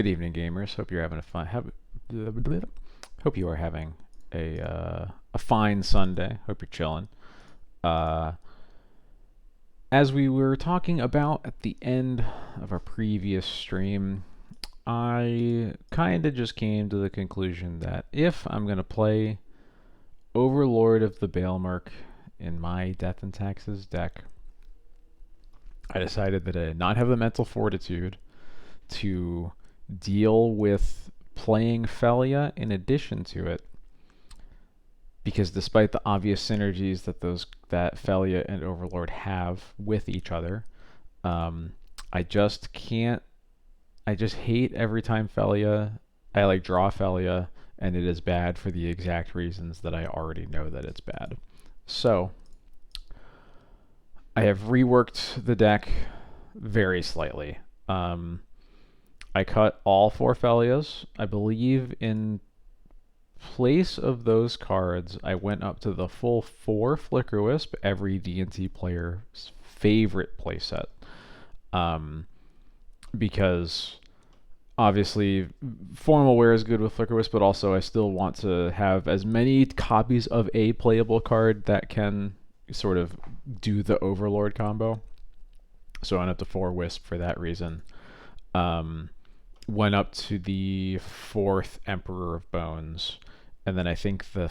Good evening, gamers. Hope you're having a fun. Hope you are having a fine Sunday. Hope you're chilling. Uh, as we were talking about at the end of our previous stream, I kind of just came to the conclusion that if I'm gonna play Overlord of the Baelmark in my Death and Taxes deck, I decided that I did not have the mental fortitude to deal with playing Phelia in addition to it, because despite the obvious synergies that Phelia and Overlord have with each other, I just can't. I just hate every time I draw Phelia, and it is bad for the exact reasons that I already know that it's bad. So I have reworked the deck very slightly. I cut all 4 Phelias. I believe in place of those cards, I went up to the full 4 Flicker Wisp, every D&T player's favorite playset. Because obviously formal wear is good with Flicker Wisp, but also I still want to have as many copies of a playable card that can sort of do the Overlord combo. So I went up to 4 Wisp for that reason. Went up to the 4th Emperor of Bones, and then I think the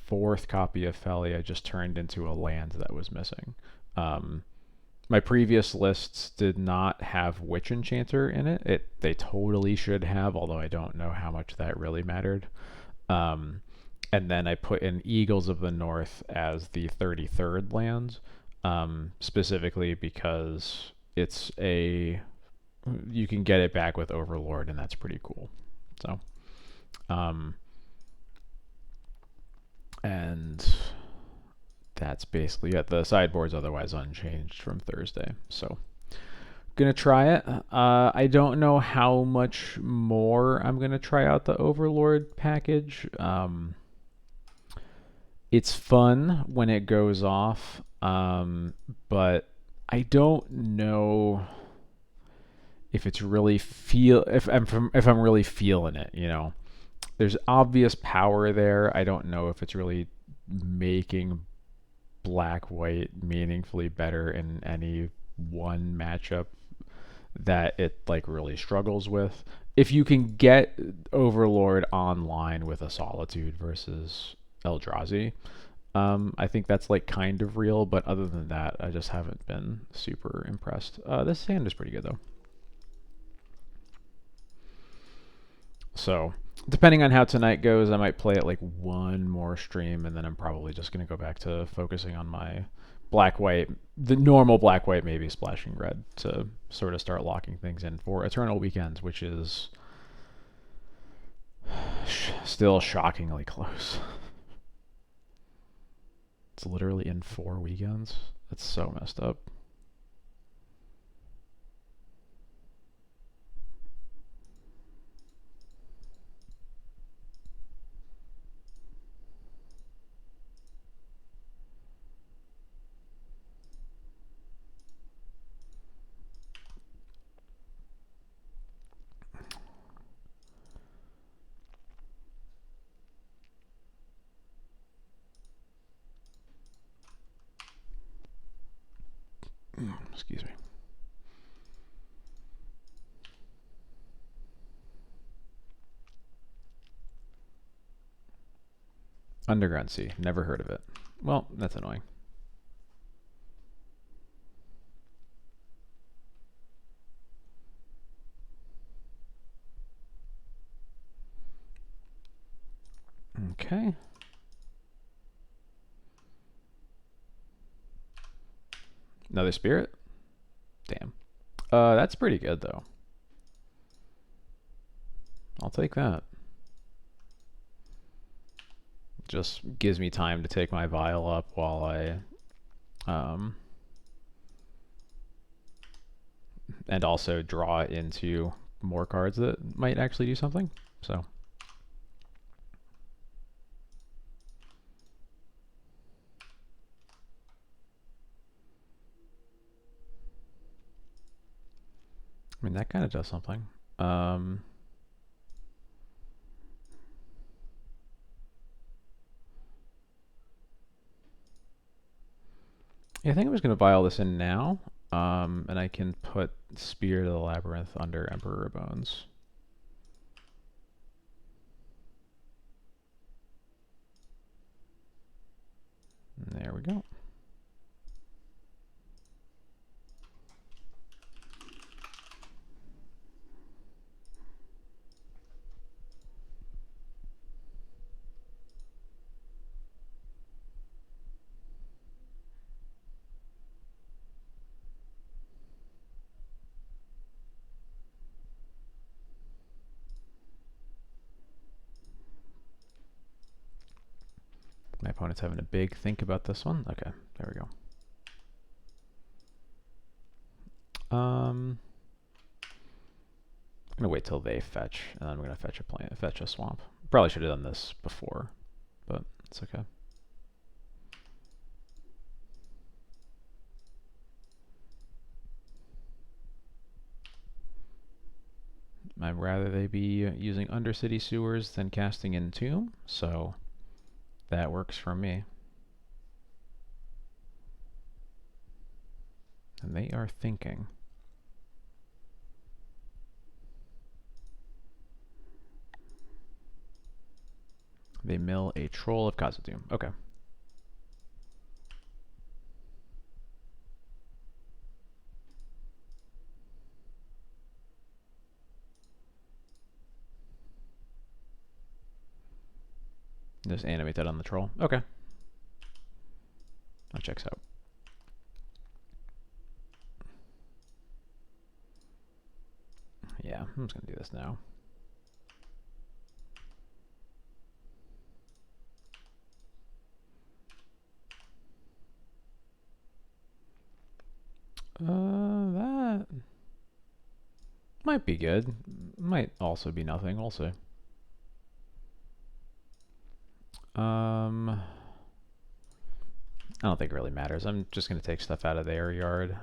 4th copy of Phelia just turned into a land that was missing. My previous lists did not have Witch Enchanter in it. They totally should have, although I don't know how much that really mattered. And then I put in Eagles of the North as the 33rd land, specifically because it's you can get it back with Overlord, and that's pretty cool. So, and that's basically it. The sideboard's otherwise unchanged from Thursday. So, gonna try it. I don't know how much more I'm gonna try out the Overlord package. It's fun when it goes off, but I don't know if it's really if I'm really feeling it, you know. There's obvious power there. I don't know if it's really making black white meaningfully better in any one matchup that it like really struggles with. If you can get Overlord online with a Solitude versus Eldrazi, I think that's like kind of real, but other than that, I just haven't been super impressed. This hand is pretty good though. So, depending on how tonight goes, I might play it like one more stream, and then I'm probably just going to go back to focusing on my black-white, the normal black-white, maybe splashing red, to sort of start locking things in for Eternal Weekends, which is still shockingly close. It's literally in 4 weekends. That's so messed up. Excuse me. Underground Sea. Never heard of it. Well, that's annoying. Okay. Another spirit? Damn. That's pretty good though. I'll take that. Just gives me time to take my vial up while I and also draw into more cards that might actually do something. So I mean that kind of does something. Yeah, I think I'm just going to buy all this in now, and I can put Spirit of the Labyrinth under Emperor Bones. And there we go. My opponent's having a big think about this one. Okay, there we go. I'm gonna wait till they fetch, and then I'm gonna fetch a swamp. Probably should have done this before, but it's okay. I'd rather they be using Undercity Sewers than casting Entomb, so that works for me. And they are thinking. They mill a Troll of Khazad-dûm. Okay. Just animate that on the Troll. Okay. That checks out. Yeah, I'm just going to do this now. That might be good. Might also be nothing. We'll see. I don't think it really matters. I'm just going to take stuff out of their yard.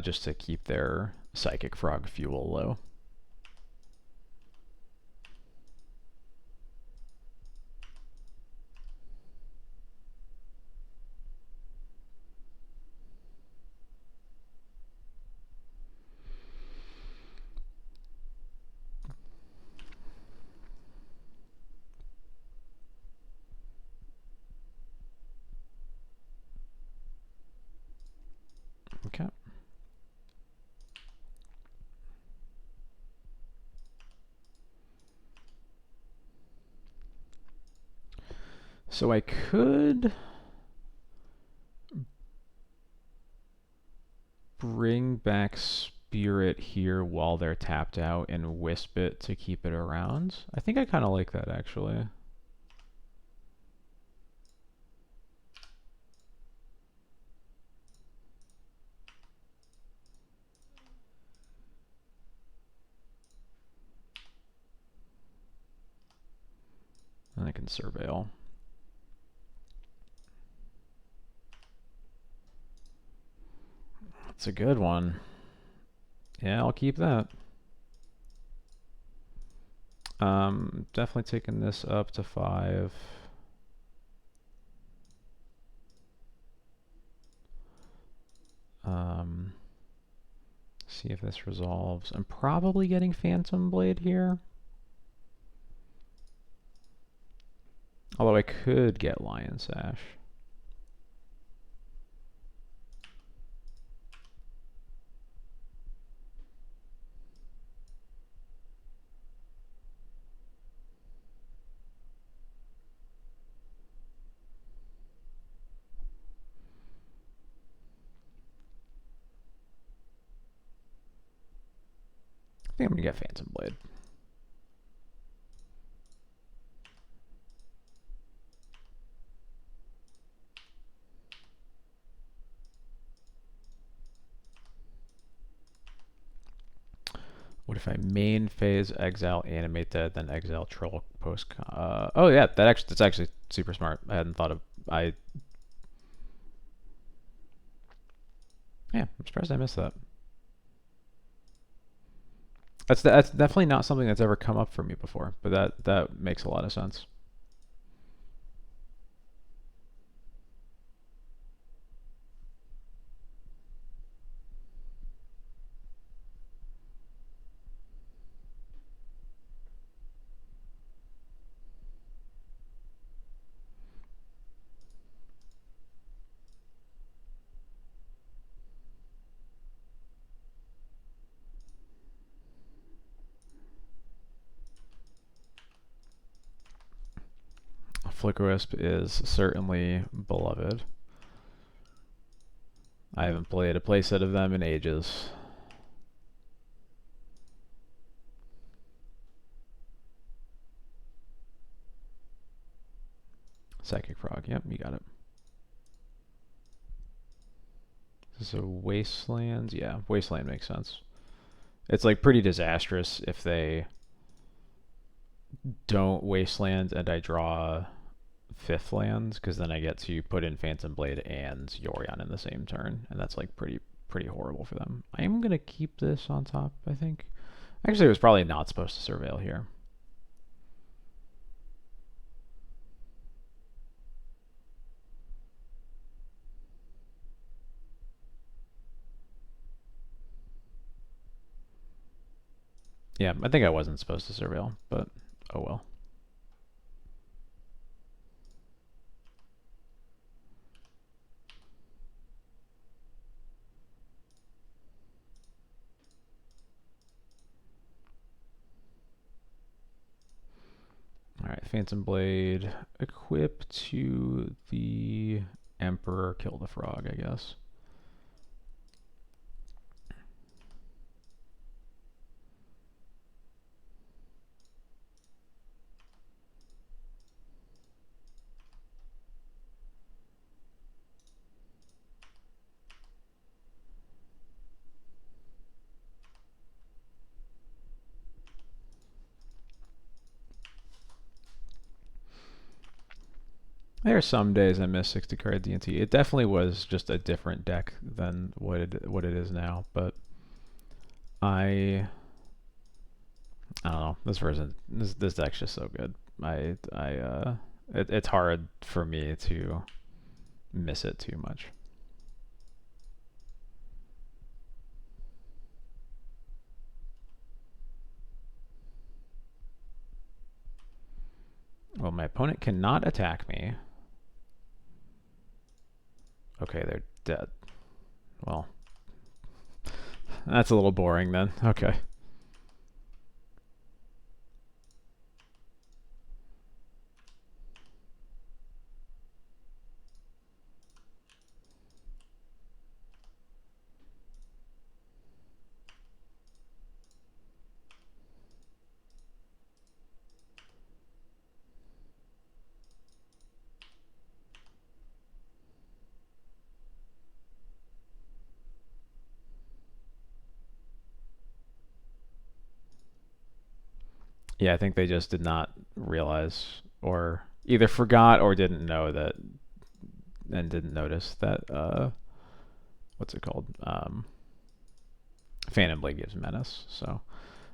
Just to keep their Psychic Frog fuel low. Okay. So I could bring back Spirit here while they're tapped out and Wisp it to keep it around. I think I kind of like that, actually. And I can Surveil. That's a good one. Yeah, I'll keep that. Definitely taking this up to 5. See if this resolves. I'm probably getting Phantom Blade here. Although I could get Lion Sash. I think I'm gonna get Phantom Blade. What if I main phase, exile, animate that, then exile troll post? Oh yeah, that's actually super smart. I hadn't thought of. Yeah, I'm surprised I missed that. That's definitely not something that's ever come up for me before, but that makes a lot of sense. Flicker Wisp is certainly beloved. I haven't played a playset of them in ages. Psychic Frog, yep, you got it. Is this a Wasteland? Yeah, Wasteland makes sense. It's like pretty disastrous if they don't Wasteland and I draw 5th lands, because then I get to put in Phantom Blade and Yorion in the same turn, and that's like pretty horrible for them. I am gonna keep this on top, I think. Actually, it was probably not supposed to Surveil here. Yeah, I think I wasn't supposed to Surveil, but oh well. Alright, Phantom Blade, equip to the Emperor, kill the frog, I guess. There are some days I miss 60 card D&T. It definitely was just a different deck than what it is now, but I don't know. This deck's just so good. It's hard for me to miss it too much. Well, my opponent cannot attack me. Okay, they're dead. Well, that's a little boring then. Okay. Yeah, I think they just did not realize, or either forgot or didn't know that, and didn't notice that, what's it called? Phantom Blade gives menace. So,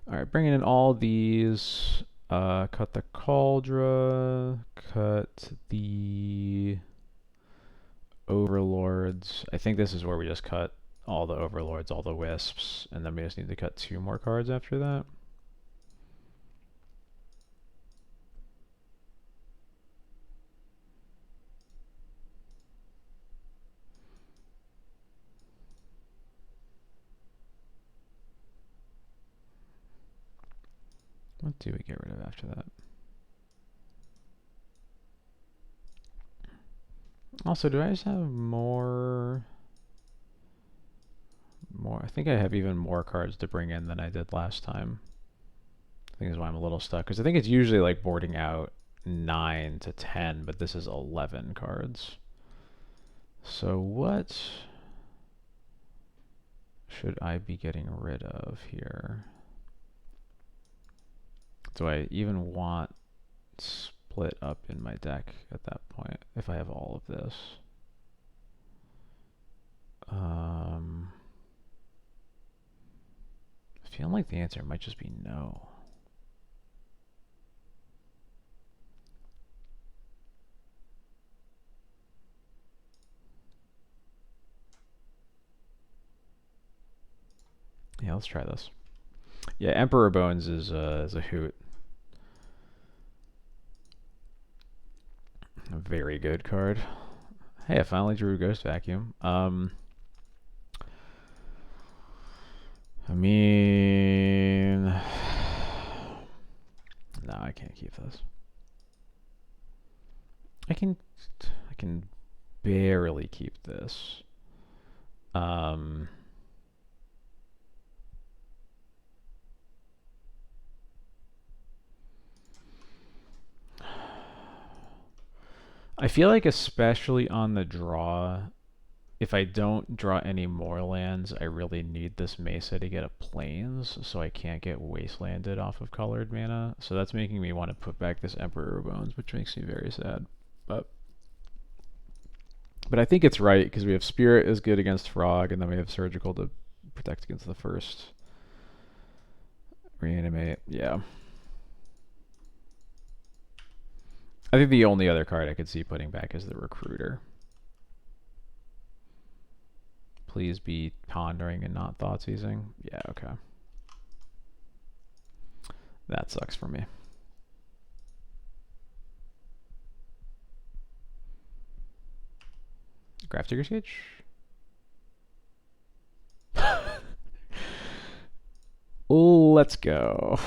alright, bringing in all these, cut the Cauldra, cut the Overlords. I think this is where we just cut all the Overlords, all the Wisps, and then we just need to cut 2 more cards after that. What do we get rid of after that? Also, do I just have more? I think I have even more cards to bring in than I did last time. I think is why I'm a little stuck, because I think it's usually like boarding out 9 to 10, but this is 11 cards. So what should I be getting rid of here? Do I even want split up in my deck at that point if I have all of this? I feel like the answer might just be no. Yeah, let's try this. Yeah, Emperor Bones is a hoot. A very good card. Hey, I finally drew Ghost Vacuum. I mean, no, I can't keep this. can barely keep this. I feel like especially on the draw, if I don't draw any more lands, I really need this Mesa to get a Plains, so I can't get Wastelanded off of colored mana. So that's making me want to put back this Emperor Bones, which makes me very sad. But I think it's right, because we have Spirit is good against Frog, and then we have Surgical to protect against the first. Reanimate, yeah. I think the only other card I could see putting back is the Recruiter. Please be pondering and not thought seizing. Yeah, okay. That sucks for me. Graph-Digger's Cage? Let's go.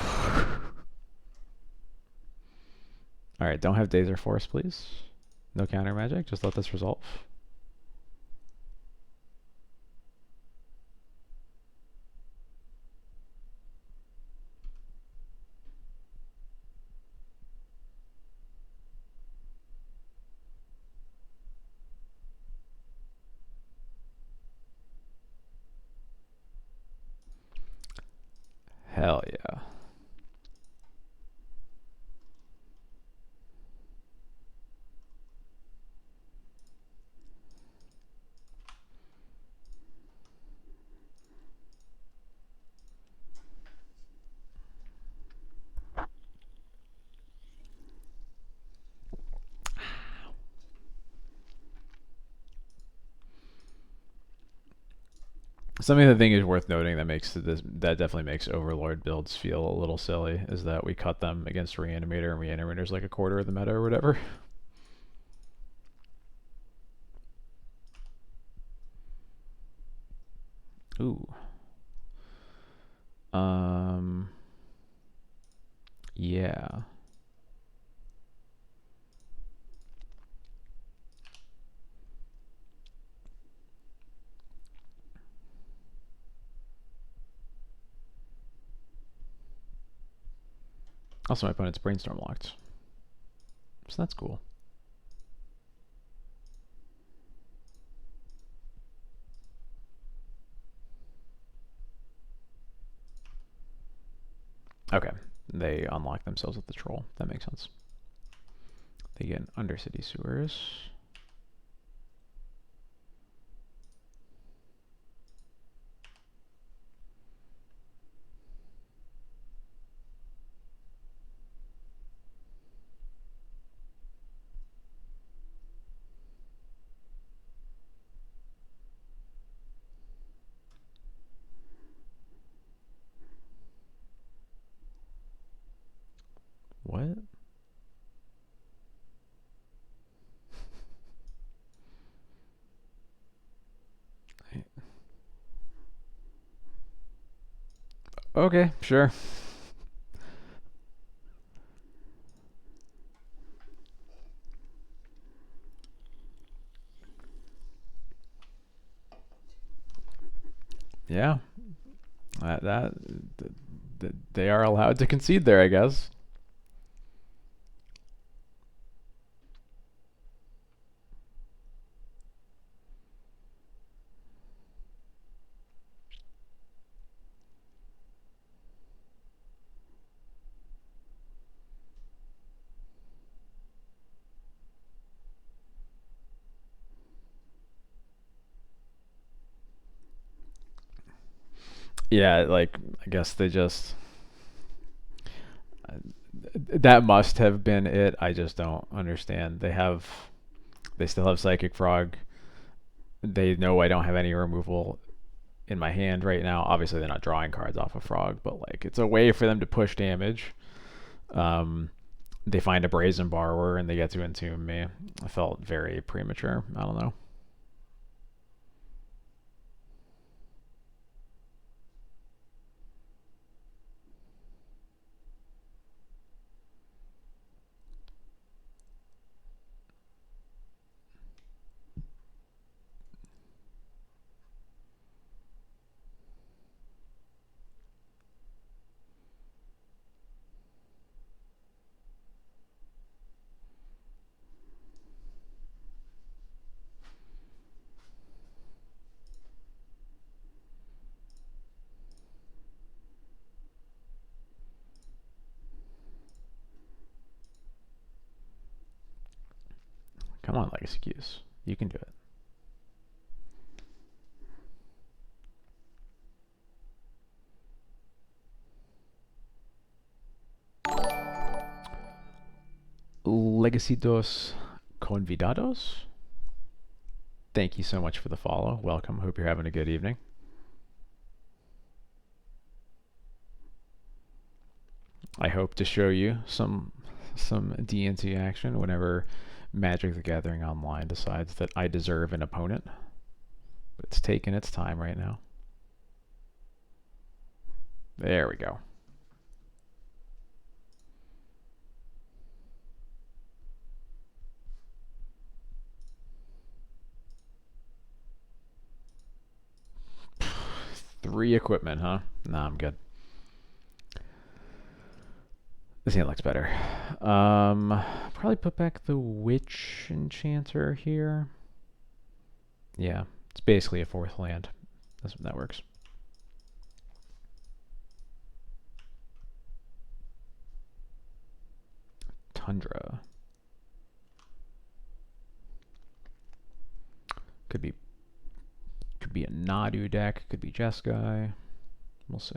Alright, don't have Dazer Force, please. No counter magic, just let this resolve. Hell yeah. Something I think is worth noting that that definitely makes Overlord builds feel a little silly is that we cut them against Reanimator, and Reanimator's like a quarter of the meta or whatever. Ooh. Yeah. Also, my opponent's Brainstorm locked. So that's cool. Okay. They unlock themselves with the Troll. That makes sense. They get Undercity Sewers. What? Okay, sure. Yeah. They are allowed to concede there, I guess. Yeah, like, I guess they just... that must have been it. I just don't understand. They still have Psychic Frog. They know I don't have any removal in my hand right now. Obviously, they're not drawing cards off of Frog, but like it's a way for them to push damage. They find a Brazen Borrower and they get to entomb me. I felt very premature. I don't know. Come on, Legacy Q's. You can do it. Legacy dos Convidados. Thank you so much for the follow. Welcome. Hope you're having a good evening. I hope to show you some D&T action whenever Magic the Gathering Online decides that I deserve an opponent. But it's taking its time right now. There we go. Three equipment, huh? Nah, I'm good. This hand looks better. Probably put back the Witch Enchanter here. Yeah, it's basically a fourth land. That works. Tundra. Could be a Nadu deck. Could be Jeskai. We'll see.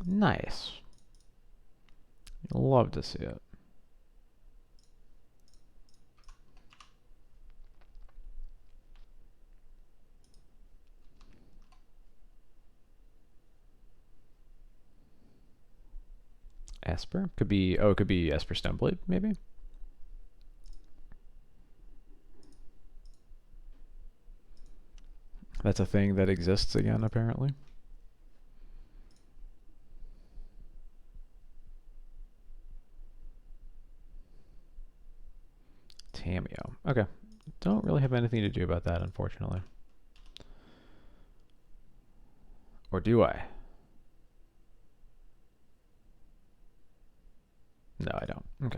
Nice. You'll love to see it. Esper? Could be, oh, it could be Esper Stoneblade, maybe? That's a thing that exists again, apparently. Tameo. Okay. Don't really have anything to do about that, unfortunately. Or do I? No, I don't. Okay.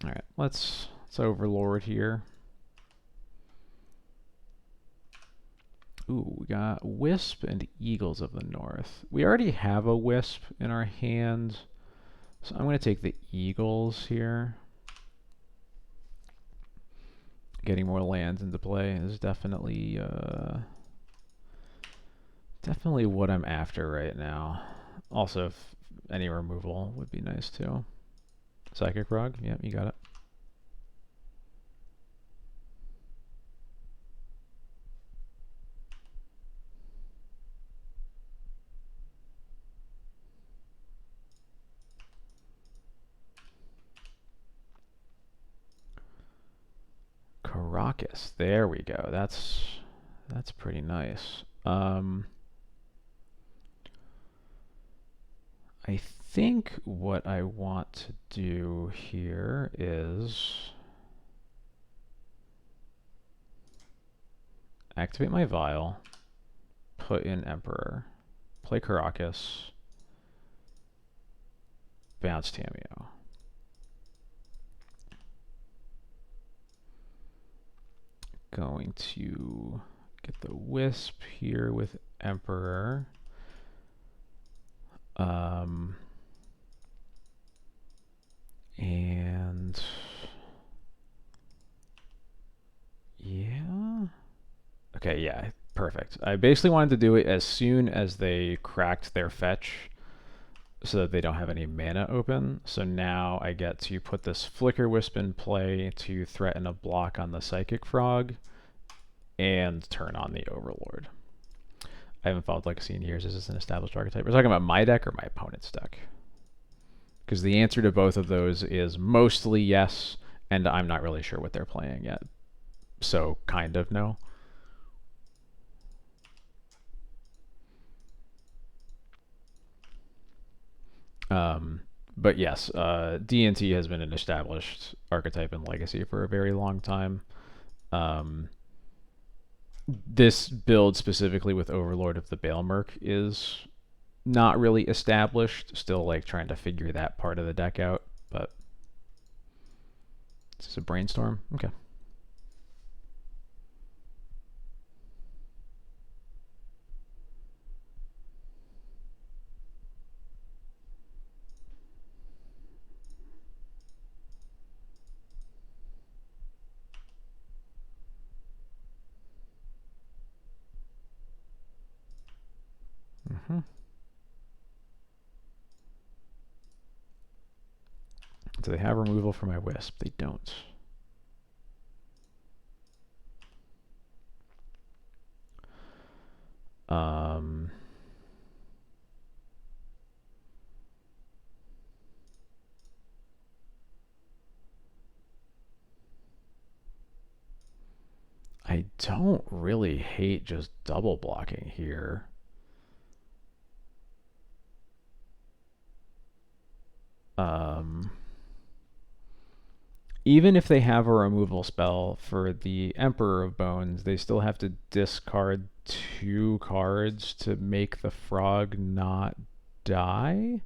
All right, let's Overlord here. Ooh, we got Wisp and Eagles of the North. We already have a Wisp in our hand, so I'm going to take the Eagles here. Getting more lands into play is definitely definitely what I'm after right now. Also, if any removal would be nice too. Psychic Rog, yep, you got it. Caracas, there we go. That's pretty nice. I think what I want to do here is activate my Vial, put in Emperor, play Caracas, bounce Tameo. Going to get the Wisp here with Emperor. And yeah. Okay, yeah, perfect. I basically wanted to do it as soon as they cracked their fetch so that they don't have any mana open. So now I get to put this Flicker Wisp in play to threaten a block on the Psychic Frog and turn on the Overlord. I haven't followed Legacy in years. Is this an established archetype? We're talking about my deck or my opponent's deck? Because the answer to both of those is mostly yes, and I'm not really sure what they're playing yet. So kind of no. But yes, D&T has been an established archetype in Legacy for a very long time. This build specifically with Overlord of the Baelmerk is not really established. Still like trying to figure that part of the deck out, but Is this a brainstorm? Okay. Mm-hmm. Do they have removal for my Wisp? They don't. I don't really hate just double blocking here. Even if they have a removal spell for the Emperor of Bones, they still have to discard 2 cards to make the frog not die.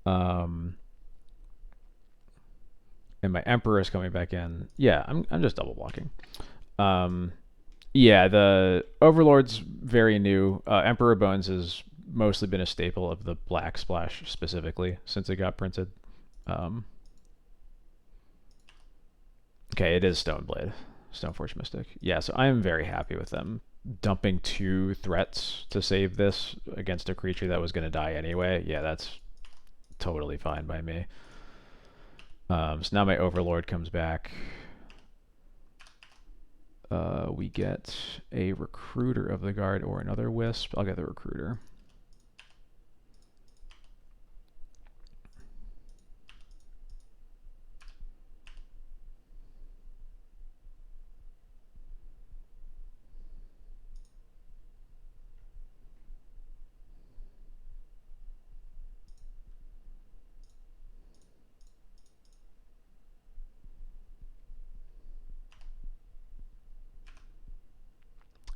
And my Emperor is coming back in. Yeah, I'm just double blocking. Yeah, the Overlord's very new. Emperor of Bones has mostly been a staple of the Black Splash specifically since it got printed. Okay, it is Stoneblade. Stoneforge Mystic. Yeah, so I am very happy with them dumping 2 threats to save this against a creature that was going to die anyway. Yeah, that's totally fine by me. So now my Overlord comes back. We get a Recruiter of the Guard or another Wisp. I'll get the Recruiter.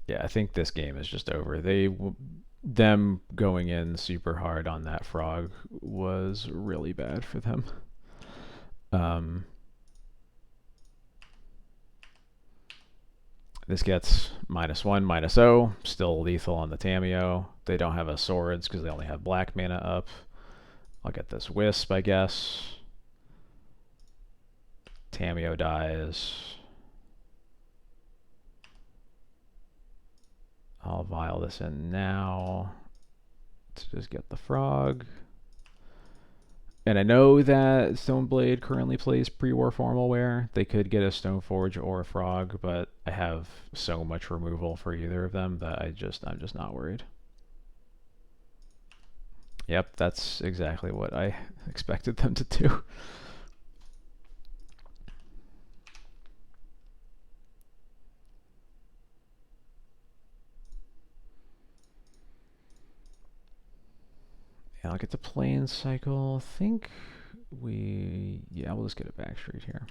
Yeah, I think this game is just over. Them going in super hard on that frog was really bad for them. This gets -1, -0, still lethal on the Tameo. They don't have a swords because they only have black mana up. I'll get this Wisp, I guess. Tameo dies. I'll vial this in now to just get the frog. And I know that Stoneblade currently plays pre-war formal wear. They could get a Stoneforge or a frog, but I have so much removal for either of them that I'm just not worried. Yep, that's exactly what I expected them to do. And I'll get the Plane Cycle. I think we'll just get a Backstreet here.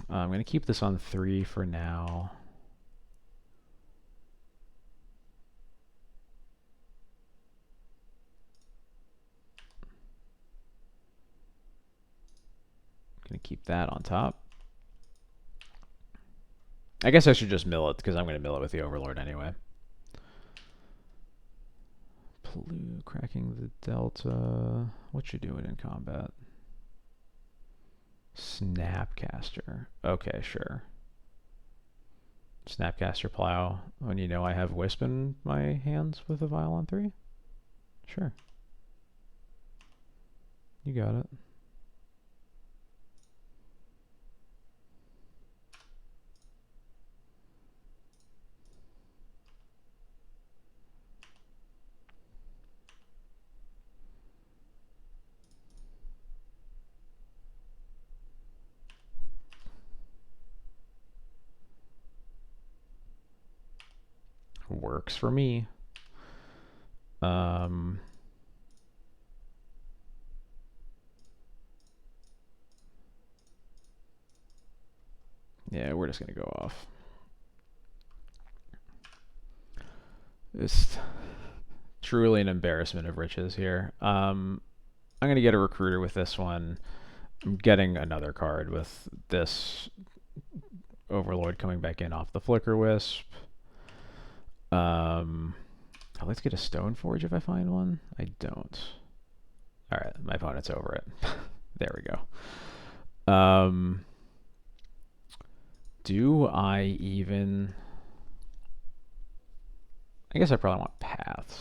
I'm going to keep this on 3 for now. Going to keep that on top. I guess I should just mill it because I'm going to mill it with the Overlord anyway. Blue cracking the Delta. What you doing in combat? Snapcaster. Okay, sure. Snapcaster Plow when you know I have Wisp in my hands with a vial on 3? Sure. You got it. Works for me. Yeah, we're just gonna go off. It's truly an embarrassment of riches here. I'm gonna get a Recruiter with this one. I'm getting another card with this Overlord coming back in off the Flicker Wisp. Let's get a Stoneforge if I find one. I don't. Alright, my opponent's over it. There we go. Do I even... I guess I probably want Paths.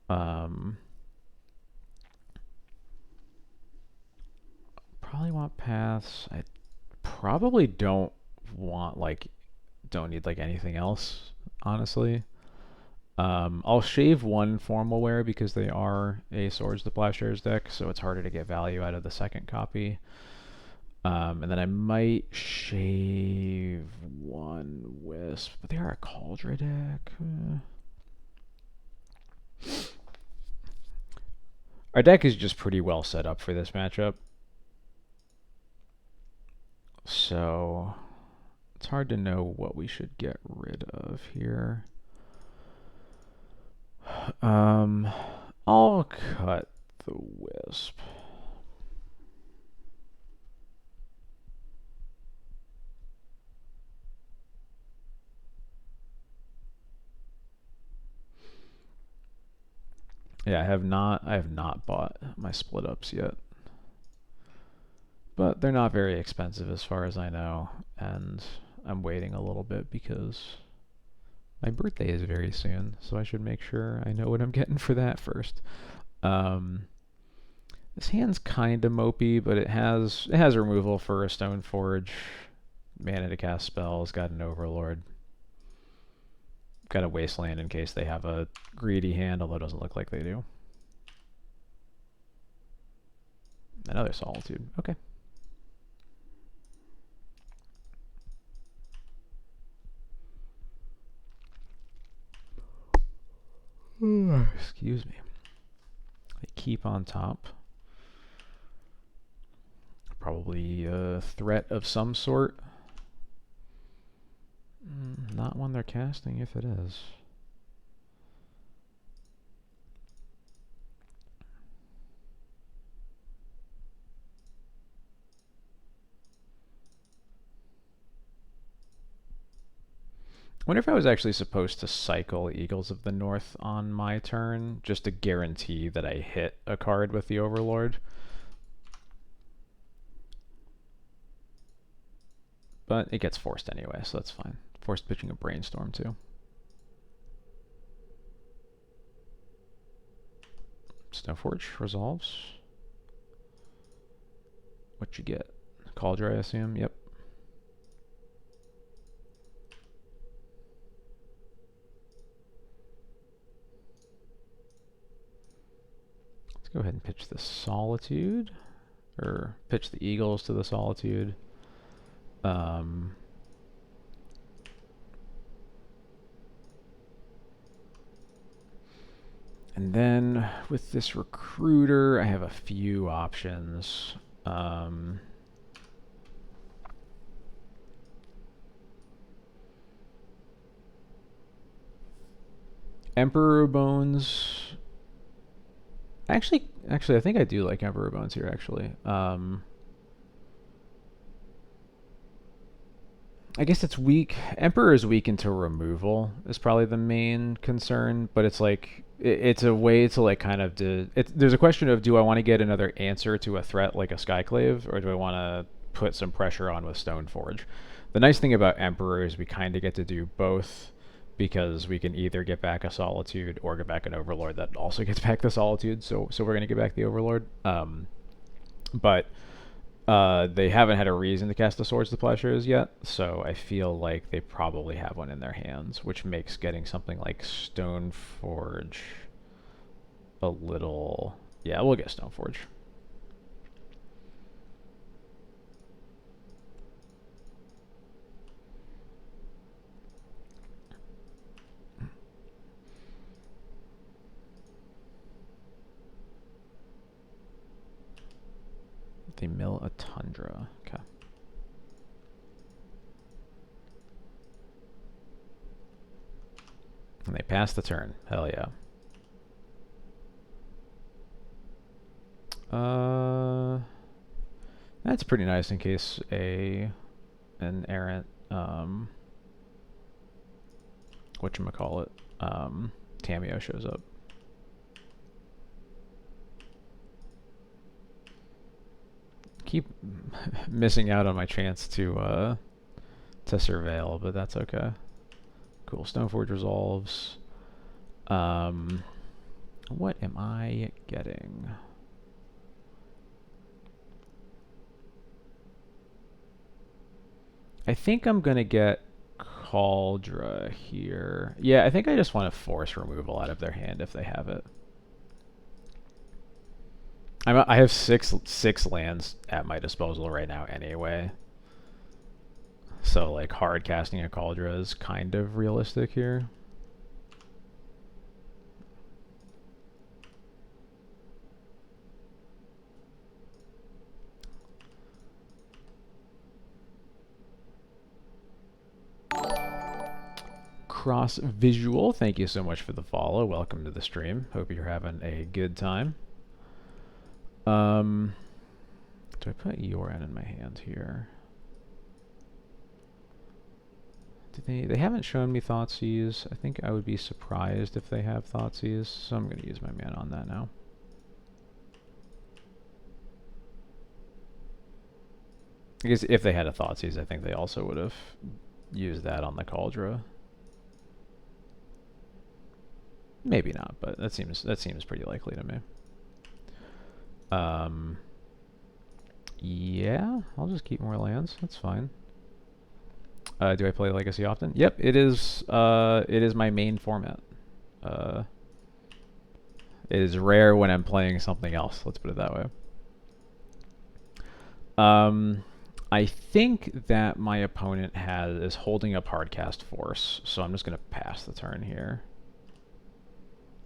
Probably want Paths. I probably don't want, like, don't need, like, anything else, honestly. I'll shave one Formal Wear because they are a Swords to Plowshares deck, so it's harder to get value out of the second copy. And then I might shave one Wisp, but they are a Cauldron deck. Our deck is just pretty well set up for this matchup. So it's hard to know what we should get rid of here. I'll cut the Wisp. Yeah, I have not bought my split ups yet. But they're not very expensive as far as I know, and I'm waiting a little bit because my birthday is very soon, so I should make sure I know what I'm getting for that first. This hand's kind of mopey, but it has removal for a Stoneforge, mana to cast spells, got an Overlord, got a Wasteland in case they have a greedy hand, although it doesn't look like they do. Another Solitude, okay. Excuse me. They keep on top. Probably a threat of some sort. Not one they're casting if it is. I wonder if I was actually supposed to cycle Eagles of the North on my turn, just to guarantee that I hit a card with the Overlord. But it gets forced anyway, so that's fine. Forced pitching a Brainstorm too. Stoneforge resolves. What you get? Cauldron, I assume. Yep. Let's go ahead and pitch the Solitude, or pitch the Eagles to the Solitude. And then with this Recruiter, I have a few options. Emperor Bones. Actually, I think I do like Emperor Bones here, actually. I guess it's weak. Emperor is weak into removal is probably the main concern, but it's like it's a way to like kind of there's a question of, do I want to get another answer to a threat like a Skyclave, or do I want to put some pressure on with Stoneforge? The nice thing about Emperor is we kind of get to do both, because we can either get back a Solitude or get back an Overlord that also gets back the Solitude. So we're gonna get back the Overlord. But they haven't had a reason to cast the Swords to Plowshares yet, so I feel like they probably have one in their hands, which makes getting something like Stoneforge a little... Yeah, we'll get Stoneforge. They mill a Tundra. Okay. And they pass the turn. Hell yeah. That's pretty nice in case an errant whatchamacallit, Tameo shows up. Keep missing out on my chance to surveil, but that's okay. Cool. Stoneforge resolves. What am I getting? I think I'm gonna get Cauldra here. Yeah, I think I just want to force removal out of their hand if they have it. I have six lands at my disposal right now anyway. So like hard casting a Cauldra is kind of realistic here. Cross Visual, thank you so much for the follow. Welcome to the stream. Hope you're having a good time. Do I put Yoran in my hand here? They haven't shown me Thoughtseize. I think I would be surprised if they have Thoughtseize, so I'm going to use my mana on that now. Because if they had a Thoughtseize, I think they also would have used that on the Cauldra. Maybe not, but that seems pretty likely to me. Yeah, I'll just keep more lands. That's fine. Do I play Legacy often? Yep, it is my main format. It is rare when I'm playing something else. Let's put it that way. I think that my opponent is holding up Hardcast Force, so I'm just gonna pass the turn here.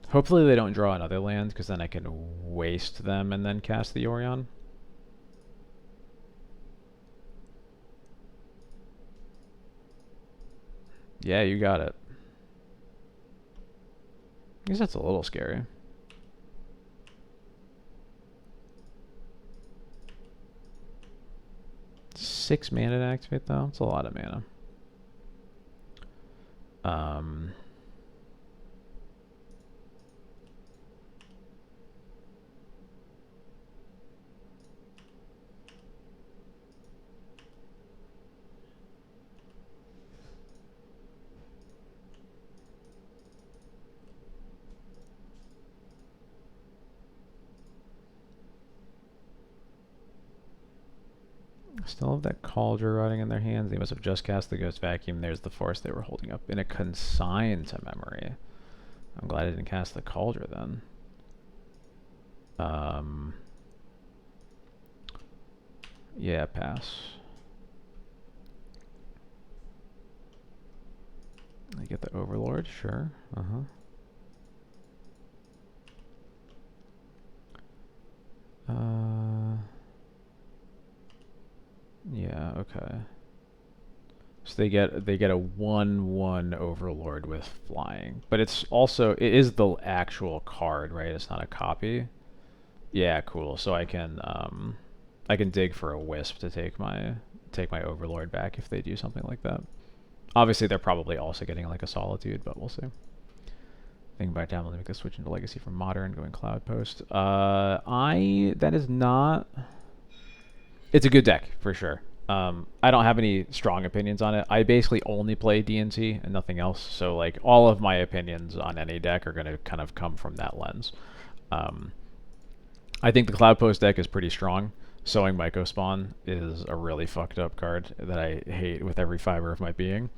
Hopefully they don't draw another land, because then I can waste them and then cast the Orion. Yeah, you got it. I guess that's a little scary. Six mana to activate, though? It's a lot of mana. Still have that Cauldra rotting in their hands. They must have just cast the Ghost Vacuum. There's the Force they were holding up in a Consign to Memory. I'm glad I didn't cast the Cauldra then. Yeah, pass. I get the Overlord, sure. Yeah, okay. So they get a 1/1 Overlord with flying. But it is the actual card, right? It's not a copy. Yeah, cool. So I can dig for a Wisp to take my Overlord back if they do something like that. Obviously they're probably also getting like a Solitude, but we'll see. Thinking about downloading, make the switch into Legacy from Modern, going Cloud Post. That is not. It's a good deck for sure. I don't have any strong opinions on it. I basically only play D&T and nothing else. So like all of my opinions on any deck are going to kind of come from that lens. I think the Cloud Post deck is pretty strong. Sowing Mycospawn is a really fucked up card that I hate with every fiber of my being.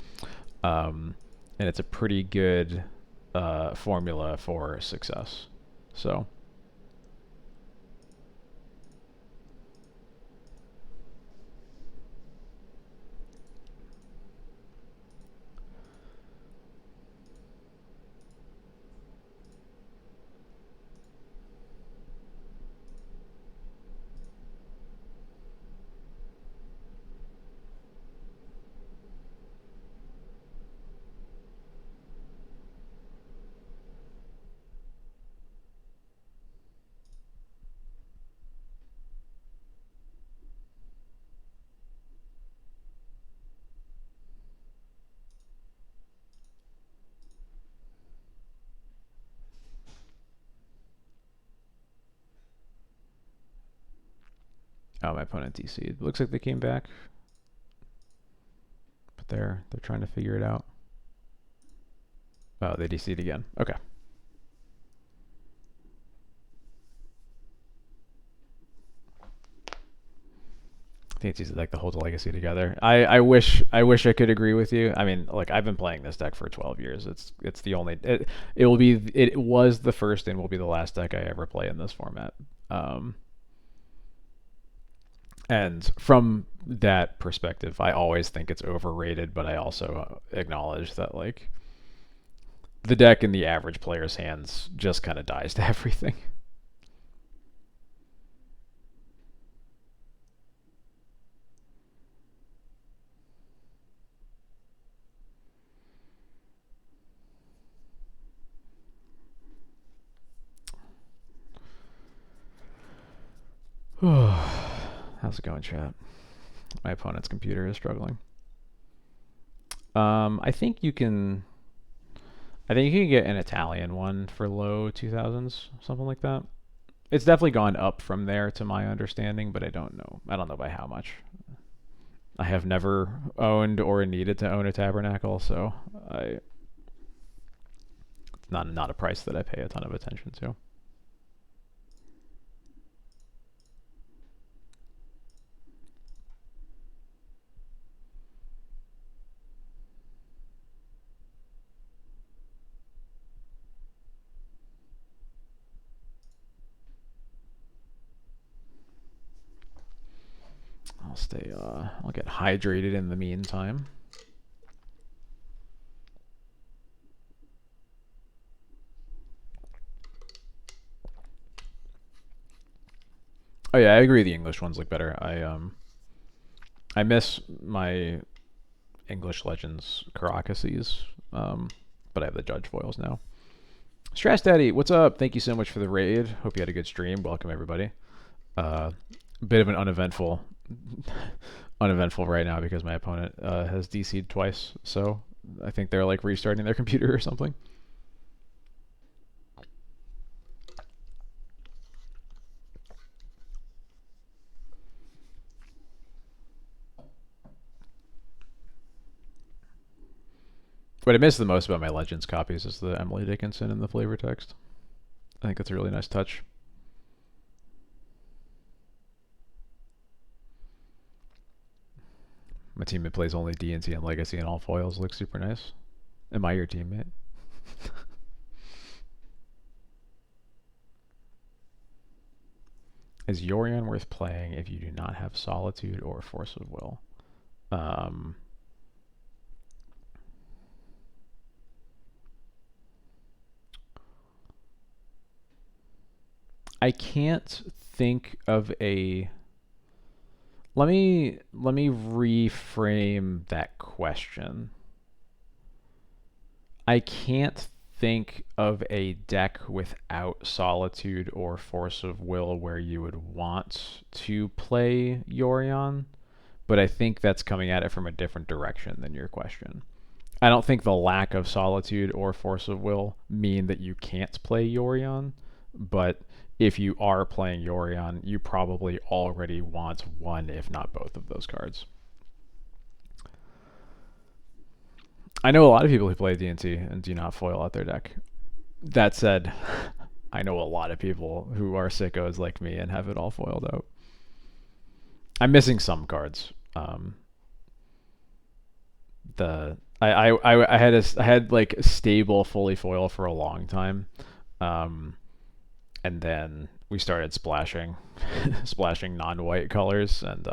And it's a pretty good formula for success. So. Oh, my opponent DC'd. Looks like they came back. But they're trying to figure it out. Oh, they DC'd again. Okay. I think it's easy like to hold the legacy together. I wish I could agree with you. I mean, like I've been playing this deck for 12 years. It's the only it was the first and will be the last deck I ever play in this format. And from that perspective, I always think it's overrated, but I also acknowledge that like the deck in the average player's hands just kind of dies to everything. How's it going, chat? My opponent's computer is struggling. I think you can. I think you can get an Italian one for low 2000s, something like that. It's definitely gone up from there, to my understanding, but I don't know. I don't know by how much. I have never owned or needed to own a tabernacle, so it's not a price that I pay a ton of attention to. I'll get hydrated in the meantime. Oh yeah, I agree the English ones look better. I miss my English Legends Caracases, but I have the Judge foils now. Strass Daddy, what's up? Thank you so much for the raid. Hope you had a good stream. Welcome everybody. Bit of an uneventful right now because my opponent has DC'd twice, so I think they're like restarting their computer or something. What I miss the most about my Legends copies is the Emily Dickinson and the flavor text. I think that's a really nice touch. My teammate plays only D&T and Legacy and all foils. Looks super nice. Am I your teammate? Is Yorion worth playing if you do not have Solitude or Force of Will? I can't think of a. Let me reframe that question. I can't think of a deck without Solitude or Force of Will where you would want to play Yorion, but I think that's coming at it from a different direction than your question. I don't think the lack of Solitude or Force of Will mean that you can't play Yorion, but if you are playing Yorion, you probably already want one, if not both of those cards. I know a lot of people who play D&T and do not foil out their deck. That said, I know a lot of people who are sickos like me and have it all foiled out. I'm missing some cards. I had like stable fully foil for a long time, and then we started splashing non-white colors, and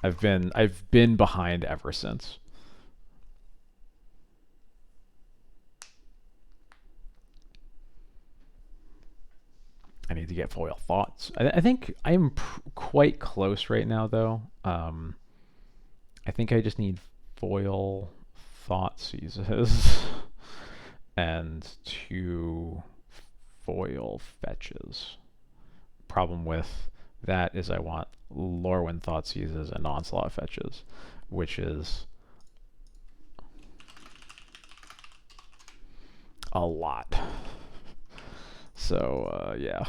I've been behind ever since. I need to get foil thoughts. I think I'm quite close right now, though. I think I just need foil thought seizes and 2 foil fetches. Problem with that is I want Lorwyn thought seizes and onslaught fetches, which is a lot. So yeah.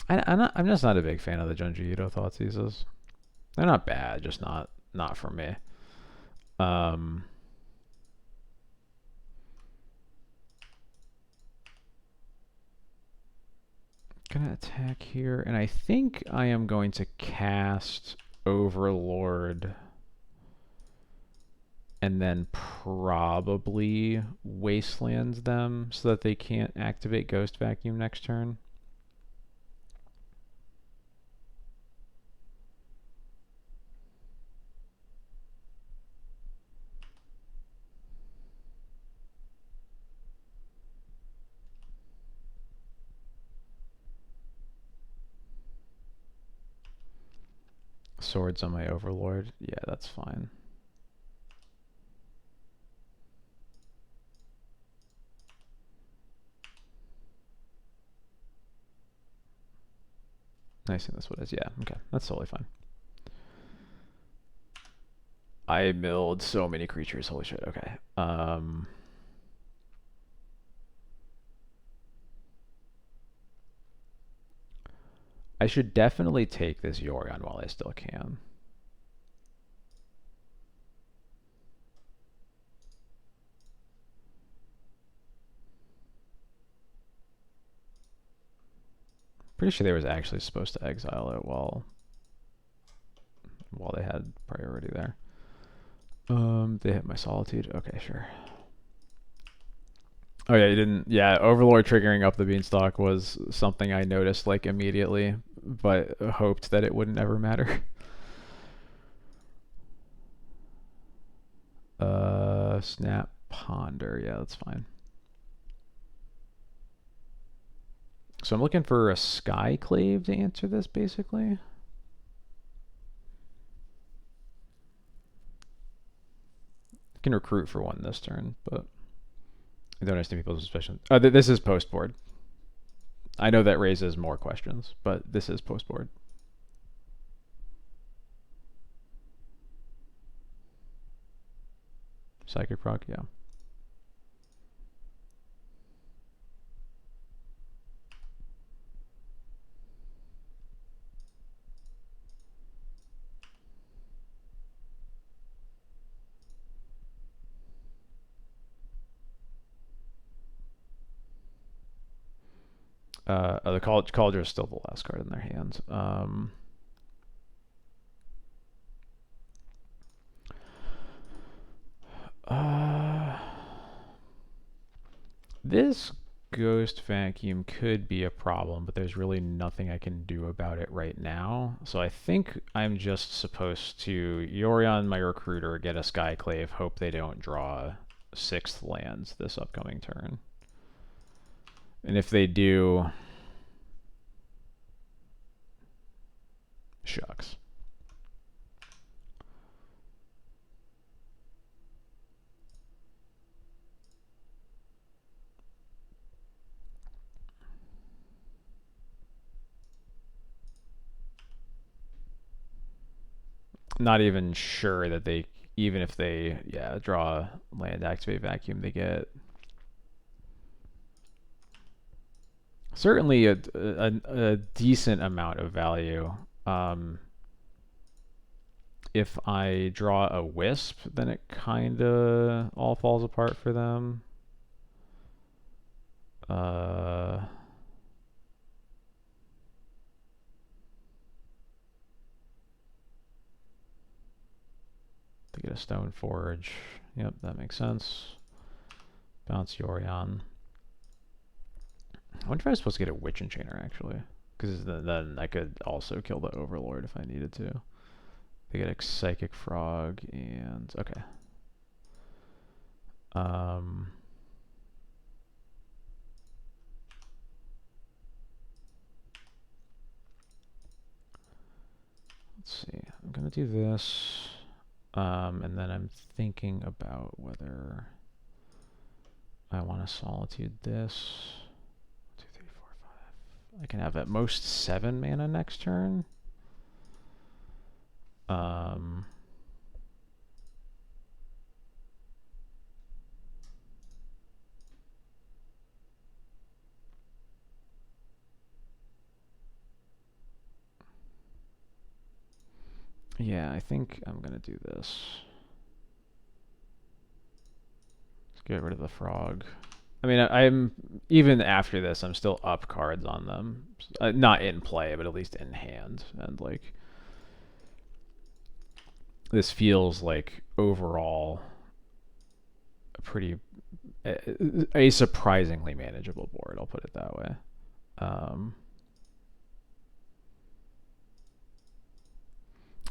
I'm just not a big fan of the Junji Ito Thoughtseizes. They're not bad, just not for me. Um, gonna attack here, and I think I am going to cast Overlord and then probably Wasteland them so that they can't activate Ghost Vacuum next turn. Swords on my Overlord. Yeah, that's fine. I see this what it is. Yeah, okay. That's totally fine. I milled so many creatures. Holy shit. Okay. I should definitely take this Yorion while I still can. Pretty sure they was actually supposed to exile it while they had priority there. They hit my Solitude. Okay, sure. Oh yeah, you didn't. Yeah, Overlord triggering up the Beanstalk was something I noticed like immediately, but hoped that it wouldn't ever matter. Snap Ponder. Yeah, that's fine. So I'm looking for a Skyclave to answer this, basically. I can recruit for one this turn, but I don't understand people's suspicion. This is post board. I know that raises more questions, but this is post board. Psychic proc, yeah. The Cauldron is still the last card in their hands. This Ghost Vacuum could be a problem, but there's really nothing I can do about it right now. So I think I'm just supposed to Yorion my Recruiter, get a Skyclave, hope they don't draw 6th lands this upcoming turn. And if they do, shucks. Not even sure that they, even if they, yeah, draw land, activate vacuum, they get certainly a decent amount of value. If I draw a Wisp, then it kind of all falls apart for them. To get a Stone Forge. Yep, that makes sense. Bounce Yorion. I wonder if I was supposed to get a Witch Enchanter, actually. Because then I could also kill the Overlord if I needed to. They get a Psychic Frog and... Okay. Let's see. I'm going to do this. And then I'm thinking about whether I want to Solitude this. 2, 3, 4, 5. I can have at most 7 mana next turn. Yeah, I think I'm gonna do this. Let's get rid of the frog. I mean, I'm even after this, I'm still up cards on them. Not in play, but at least in hand. And like, this feels like overall a pretty a surprisingly manageable board. I'll put it that way.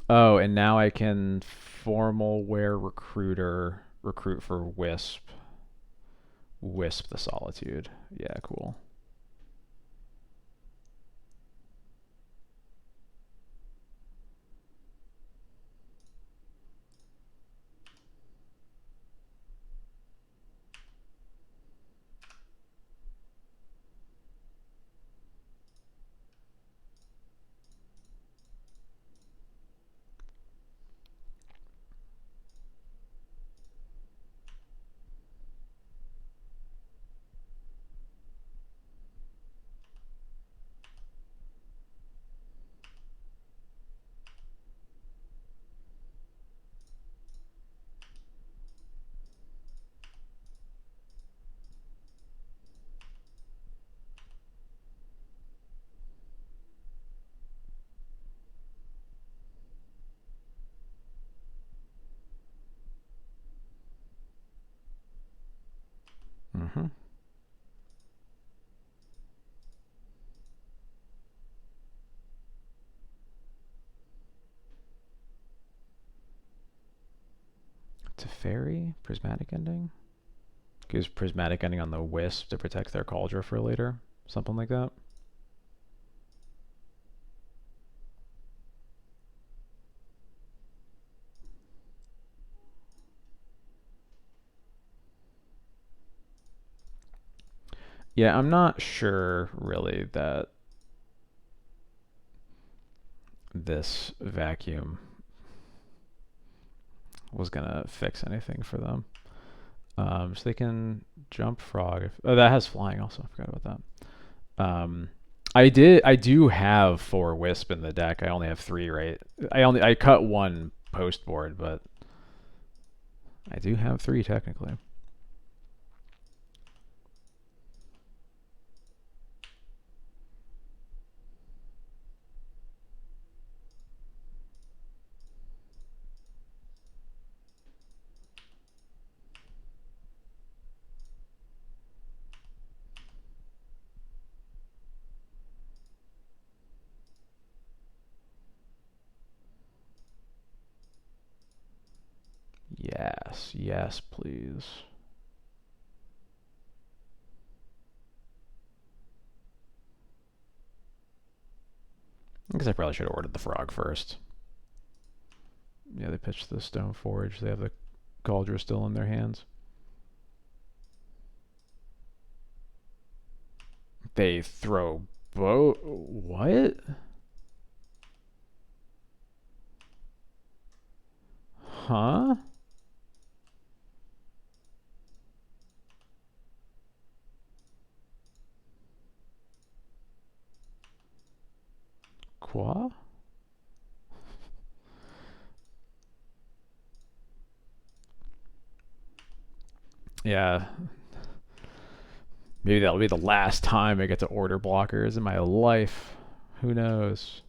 Oh, and now I can formal wear recruiter recruit for Wisp the Solitude. Yeah, cool. Mm-hmm. Teferi? Prismatic Ending? Gives Prismatic Ending on the Wisp to protect their Cauldron for later. Something like that. Yeah, I'm not sure really that this vacuum was gonna fix anything for them. So they can jump frog. Oh, that has flying also. I forgot about that. I do have 4 wisp in the deck. I only have 3, right? I cut 1 post board, but I do have 3 technically. Yes, yes, please. I guess I probably should have ordered the frog first. Yeah, they pitched the Stone Forge. They have the Cauldron still in their hands. They throw what? Huh? Qua? Yeah. Maybe that'll be the last time I get to order blockers in my life. Who knows?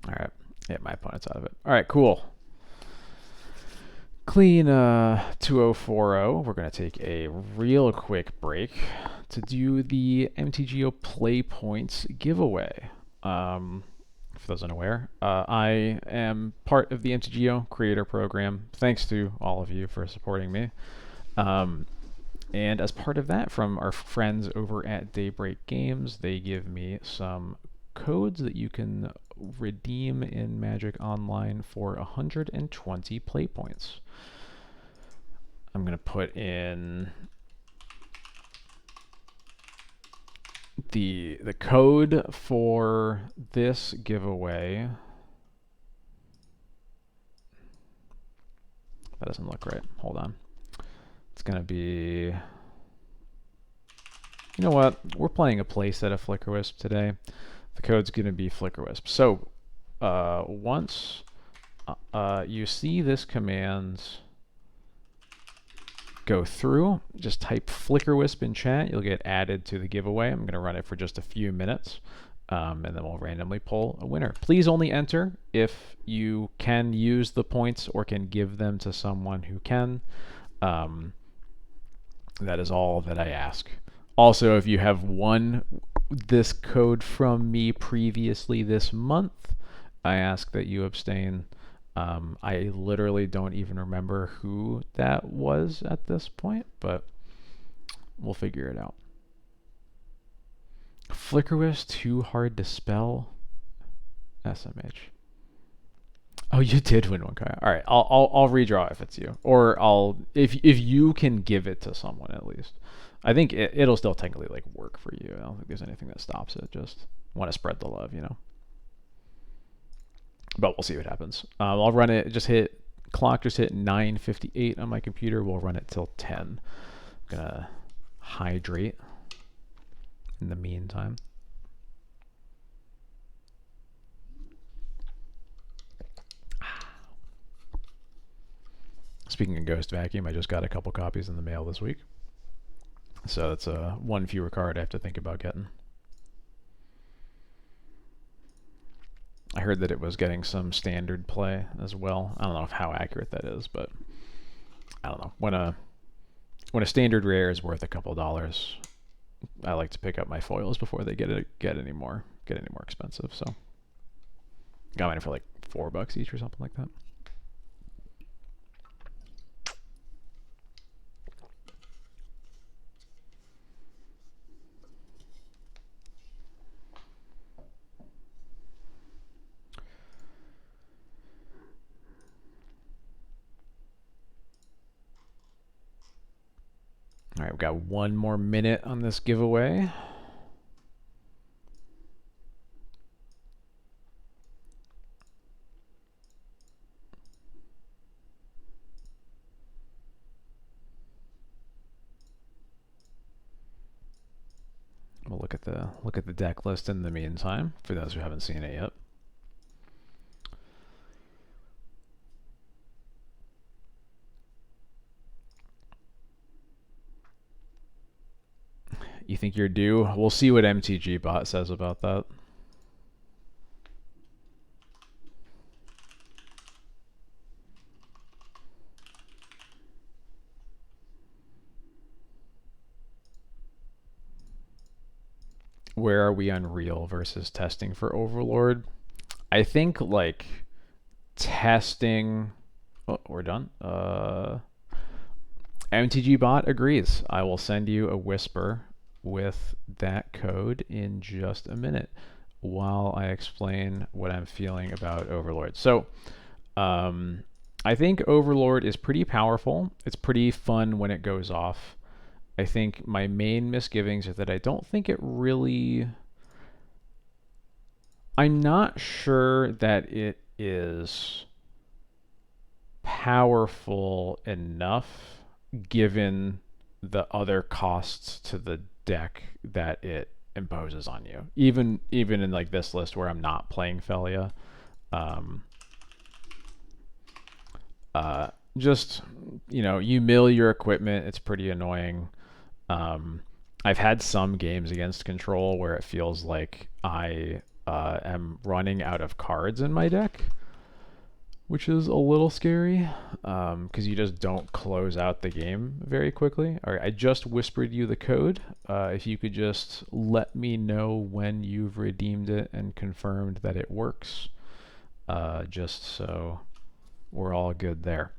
All right. Yeah, my opponent's out of it. All right, cool. Clean 2040. We're going to take a real quick break to do the MTGO Play Points giveaway. For those unaware, I am part of the MTGO Creator Program. Thanks to all of you for supporting me. And as part of that, from our friends over at Daybreak Games, they give me some codes that you can redeem in Magic Online for 120 play points. I'm going to put in the code for this giveaway, that doesn't look right. Hold on. It's gonna be, you know what? We're playing a playset of Flickerwisp today. The code's gonna be Flickerwisp. So once you see this command go through, just type Flickerwisp in chat. You'll get added to the giveaway. I'm going to run it for just a few minutes, and then we'll randomly pull a winner. Please only enter if you can use the points or can give them to someone who can. That is all that I ask. Also, if you have won this code from me previously this month, I ask that you abstain. I literally don't even remember who that was at this point, but we'll figure it out. Flickerwisp too hard to spell. SMH. Oh, you did win one card. All right, I'll redraw if it's you, or if you can give it to someone at least. I think it'll still technically like work for you. I don't think there's anything that stops it. Just want to spread the love, you know. But we'll see what happens. I'll run it. Clock just hit 9:58 on my computer. We'll run it till 10. I'm gonna hydrate in the meantime. Speaking of Ghost Vacuum, I just got a couple copies in the mail this week. So that's one fewer card I have to think about getting. I heard that it was getting some standard play as well. I don't know how accurate that is, but I don't know. When a standard rare is worth a couple dollars, I like to pick up my foils before they get any more expensive. So got mine for like $4 each or something like that. All right, we've got one more minute on this giveaway. We'll look at the deck list in the meantime for those who haven't seen it yet. You think you're due? We'll see what MTG bot says about that. Where are we on real versus testing for Overlord? I think like testing. Oh, we're done. MTG bot agrees. I will send you a whisper with that code in just a minute while I explain what I'm feeling about Overlord. So I think Overlord is pretty powerful. It's pretty fun when it goes off. I think my main misgivings are that I don't think it really... I'm not sure that it is powerful enough given the other costs to the deck that it imposes on you. Even in like this list where I'm not playing Phelia. Just, you know, you mill your equipment, it's pretty annoying. I've had some games against Control where it feels like I am running out of cards in my deck, which is a little scary because you just don't close out the game very quickly. All right, I just whispered you the code. If you could just let me know when you've redeemed it and confirmed that it works, just so we're all good there.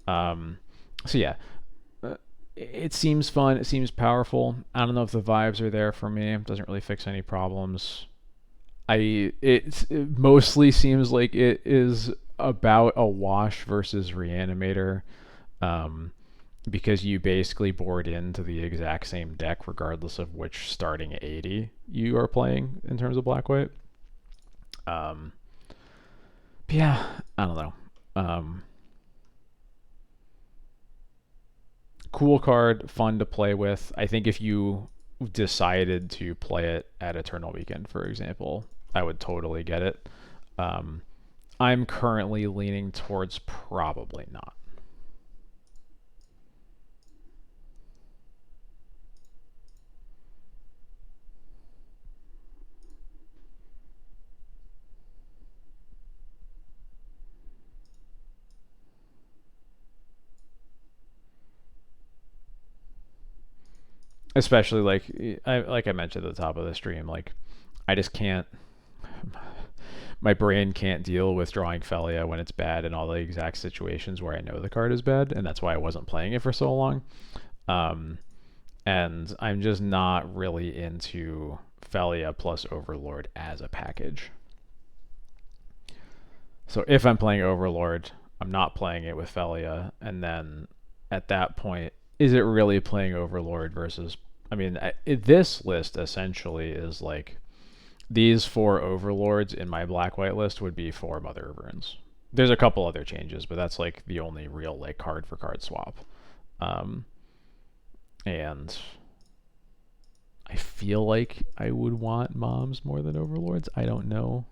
So yeah, it seems fun. It seems powerful. I don't know if the vibes are there for me. It doesn't really fix any problems. It mostly seems like it is about a wash versus Reanimator. because you basically board into the exact same deck regardless of which starting 80 you are playing in terms of black-white. But yeah, I don't know. Cool card, fun to play with. I think if you decided to play it at Eternal Weekend, for example, I would totally get it. I'm currently leaning towards probably not. Especially like I mentioned at the top of the stream, like I just can't. My brain can't deal with drawing Phelia when it's bad in all the exact situations where I know the card is bad, and that's why I wasn't playing it for so long. And I'm just not really into Phelia plus Overlord as a package. So if I'm playing Overlord, I'm not playing it with Phelia, and then at that point, is it really playing Overlord versus? I mean, this list essentially is like these 4 Overlords in my black-white list would be 4 Mother of Runes. There's a couple other changes, but that's like the only real like card for card swap. And I feel like I would want moms more than Overlords. I don't know.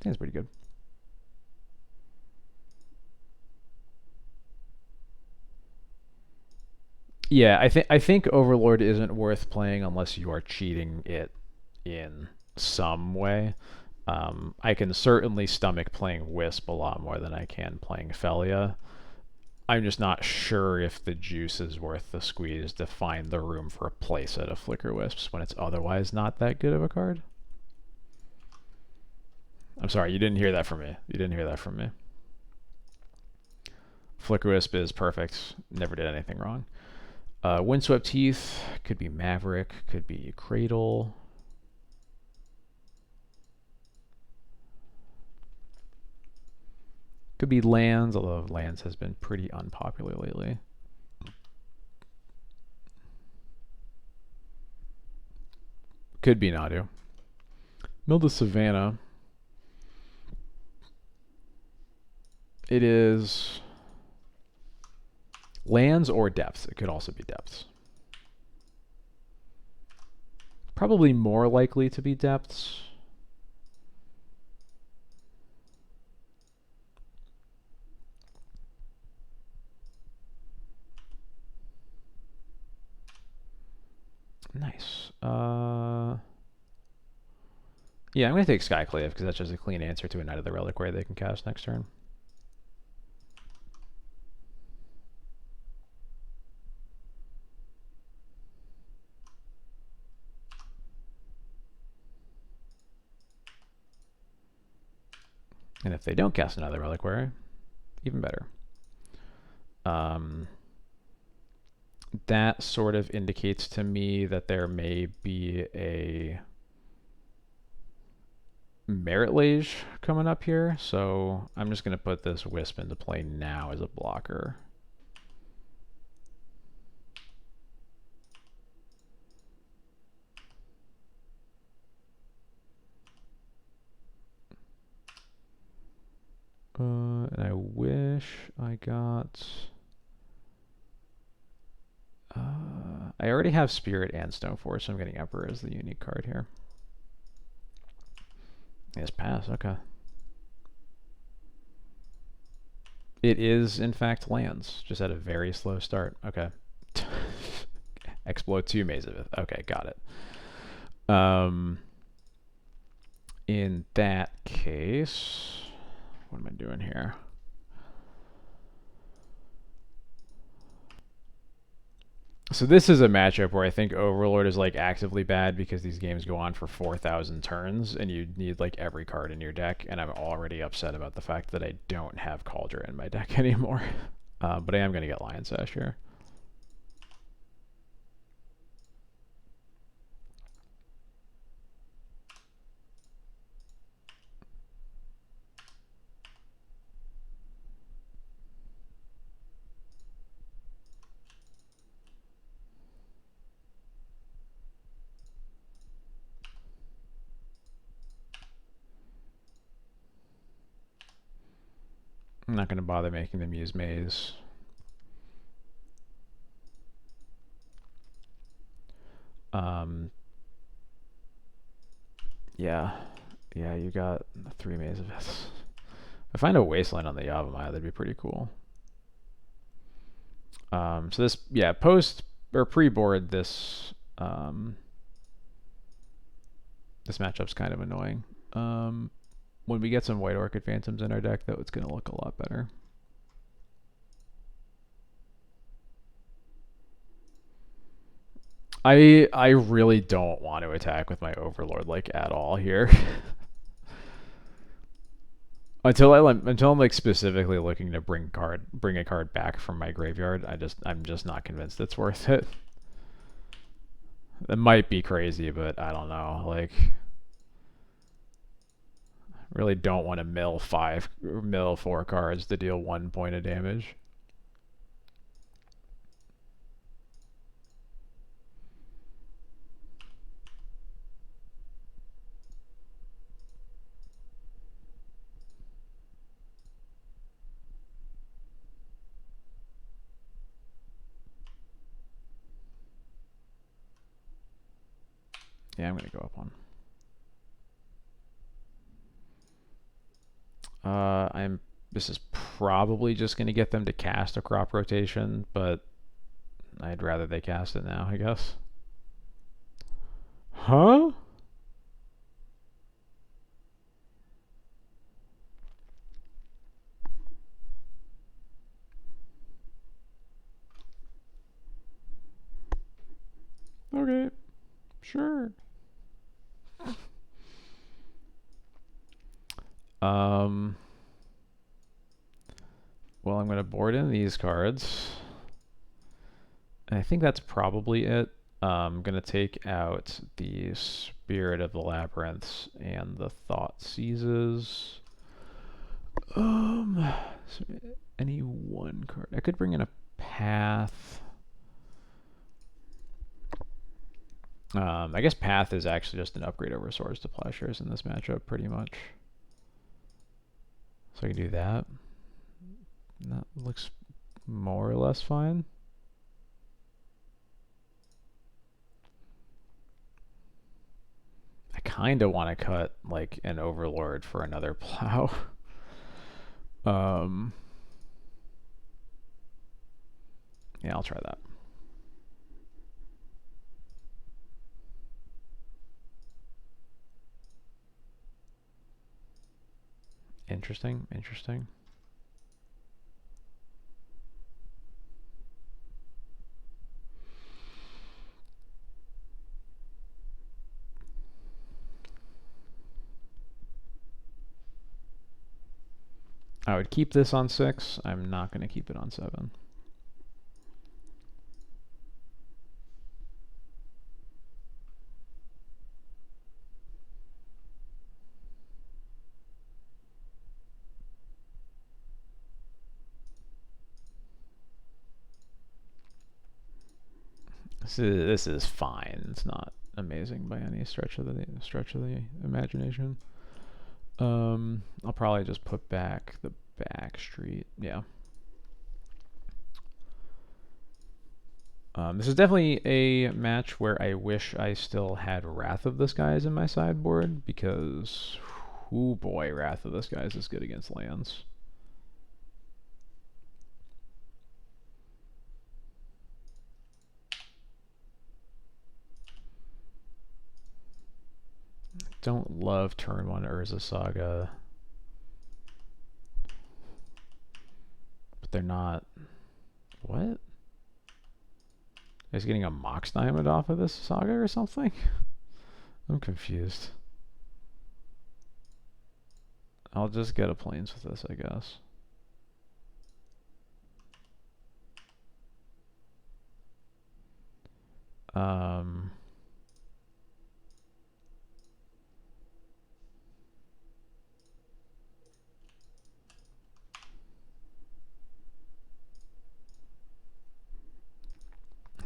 I think it's pretty good. Yeah, I think Overlord isn't worth playing unless you are cheating it in some way. I can certainly stomach playing Wisp a lot more than I can playing Phelia. I'm just not sure if the juice is worth the squeeze to find the room for a playset of Flicker Wisps when it's otherwise not that good of a card. I'm sorry, you didn't hear that from me. You didn't hear that from me. Flicker Wisp is perfect. Never did anything wrong. Windswept Teeth could be Maverick, could be Cradle. Could be Lands, although Lands has been pretty unpopular lately. Could be Nadu. Milda Savannah. It is lands or depths. It could also be depths. Probably more likely to be depths. Nice. Yeah, I'm going to take Skyclave because that's just a clean answer to a Knight of the Reliquary they can cast next turn. And if they don't cast another Reliquary, even better. That sort of indicates to me that there may be a Merit Lage coming up here, so I'm just going to put this Wisp into play now as a blocker. And I wish I got... I already have Spirit and Stoneforge, so I'm getting Emperor as the unique card here. Yes, pass, okay. It is, in fact, lands, just at a very slow start. Okay. Explode 2 Maze of it. Okay, got it. In that case, what am I doing here? So this is a matchup where I think Overlord is like actively bad because these games go on for 4,000 turns and you need like every card in your deck, and I'm already upset about the fact that I don't have Cauldron in my deck anymore. But I am going to get Lion Sash here. not going to bother making them use Maze. Yeah. Yeah, you got 3 Maze of it. If I find a Wasteland on the Yavimaya, that'd be pretty cool. So this, yeah, post or pre-board this this matchup's kind of annoying. When we get some White Orchid Phantoms in our deck, though, it's going to look a lot better. I really don't want to attack with my Overlord like at all here. until I'm like specifically looking to bring a card back from my graveyard, I'm just not convinced it's worth it. It might be crazy, but I don't know. Like, really don't want to mill 4 cards to deal 1 point of damage. Yeah, I'm gonna go up one. This is probably just gonna get them to cast a crop rotation, but I'd rather they cast it now, I guess. Huh? Okay, sure. Well, I'm gonna board in these cards. And I think that's probably it. I'm gonna take out the Spirit of the Labyrinths and the Thought Seizes. Any one card. I could bring in a Path. I guess Path is actually just an upgrade over Swords to Plowshares in this matchup, pretty much. So I can do that. That looks more or less fine. I kind of want to cut like an Overlord for another plow. Yeah, I'll try that. Interesting, interesting. I would keep this on 6. I'm not going to keep it on 7. This is fine. It's not amazing by any stretch of the imagination. I'll probably just put back the back street. Yeah. This is definitely a match where I wish I still had Wrath of the Skies in my sideboard, because, oh boy, Wrath of the Skies is good against lands. Don't love turn 1 Urza Saga, but they're not. What? Is getting a Mox Diamond off of this Saga or something? I'm confused. I'll just get a Plains with this, I guess.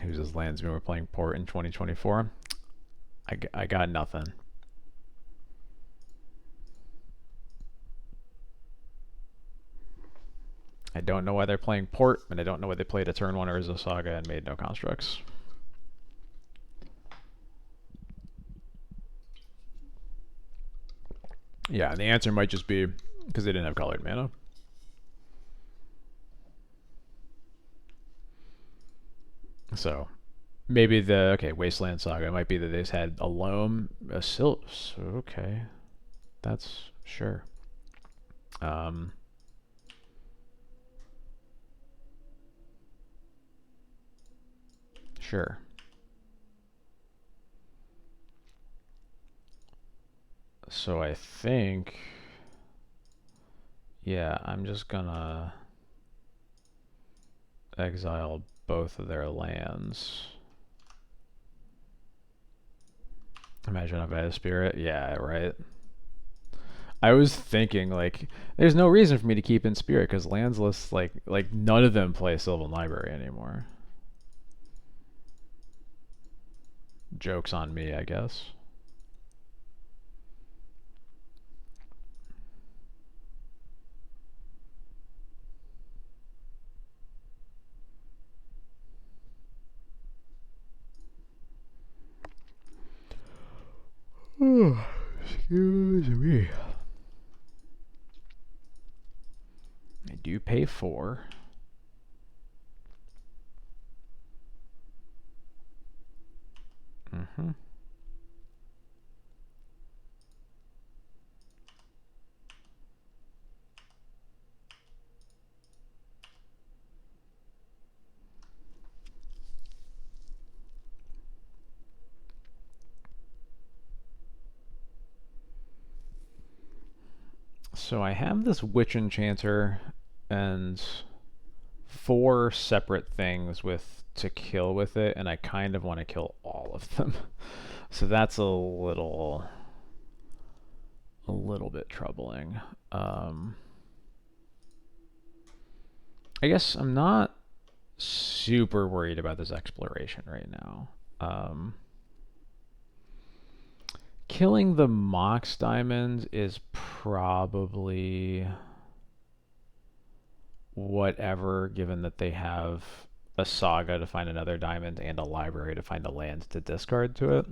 Who's his landsman? We're playing Port in 2024. I got nothing. I don't know why they're playing Port, and I don't know why they played a turn 1 Urza Saga and made no constructs. Yeah, the answer might just be because they didn't have colored mana. So maybe Wasteland Saga might be that they just had a loam, a Sylphs. Okay, that's sure. Sure. So I think, yeah, I'm just gonna exile both of their lands. Imagine if I had a spirit. Yeah, right. I was thinking, like, there's no reason for me to keep in spirit because lands lists, like none of them play Sylvan Library anymore. Joke's on me, I guess. Excuse me. I do pay 4. Mm-hmm. So I have this Witch Enchanter and 4 separate things with to kill with it, and I kind of want to kill all of them. So that's a little bit troubling. I guess I'm not super worried about this exploration right now. Killing the Mox Diamond is probably whatever, given that they have a saga to find another diamond and a library to find a land to discard to it.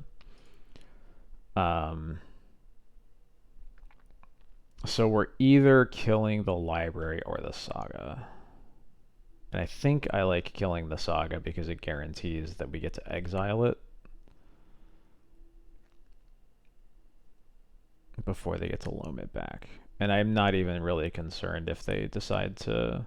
So we're either killing the library or the saga. And I think I like killing the saga because it guarantees that we get to exile it before they get to loam it back. And I'm not even really concerned if they decide to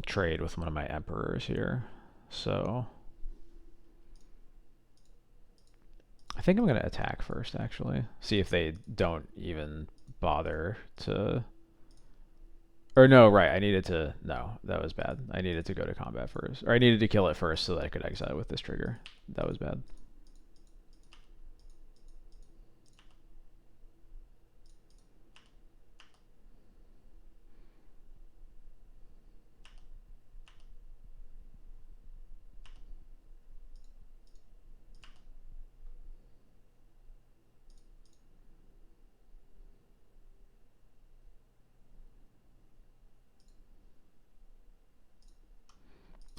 trade with one of my emperors here. So I think I'm going to attack first, actually. See if they don't even bother to... Or no, right, I needed to... No, that was bad. I needed to go to combat first. Or I needed to kill it first so that I could exile with this trigger. That was bad.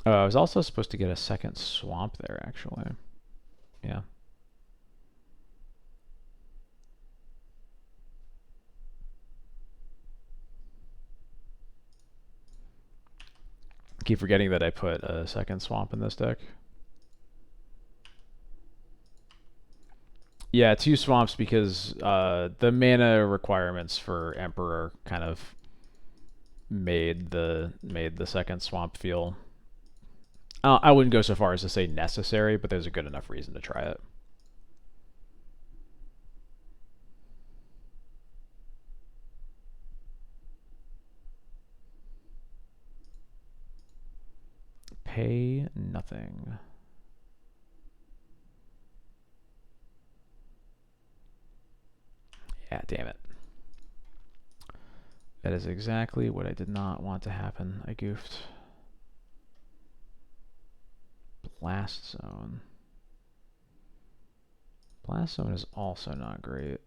I was also supposed to get a second swamp there, actually. Yeah. Keep forgetting that I put a second swamp in this deck. Yeah, 2 swamps because the mana requirements for Emperor kind of made the second swamp feel... I wouldn't go so far as to say necessary, but there's a good enough reason to try it. Pay nothing. Yeah, damn it. That is exactly what I did not want to happen. I goofed. Blast Zone. Blast Zone is also not great.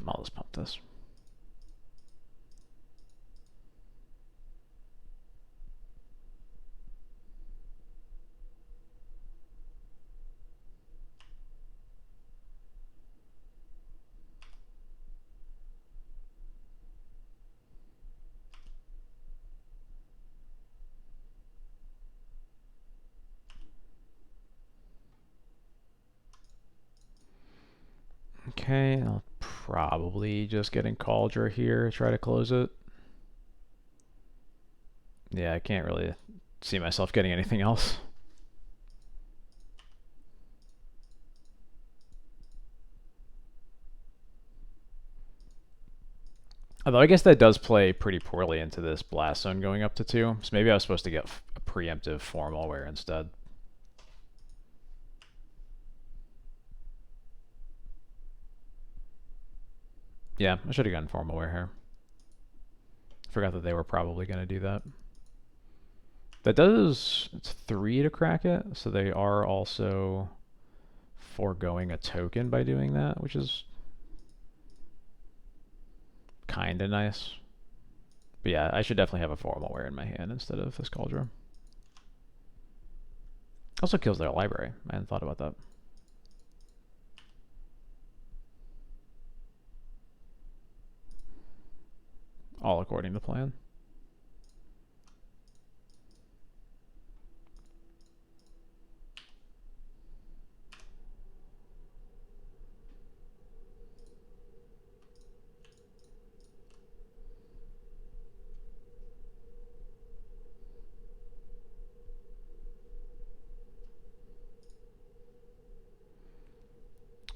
I'll just pump this. Okay, I'll probably just get in Cauldron here, try to close it. Yeah, I can't really see myself getting anything else. Although I guess that does play pretty poorly into this Blast Zone going up to 2. So maybe I was supposed to get a preemptive Formal Wear instead. Yeah, I should have gotten Formal Wear here. Forgot that they were probably going to do that. That does... It's 3 to crack it, so they are also foregoing a token by doing that, which is kind of nice. But yeah, I should definitely have a Formal Wear in my hand instead of this Cauldron. Also kills their library. I hadn't thought about that. All according to plan.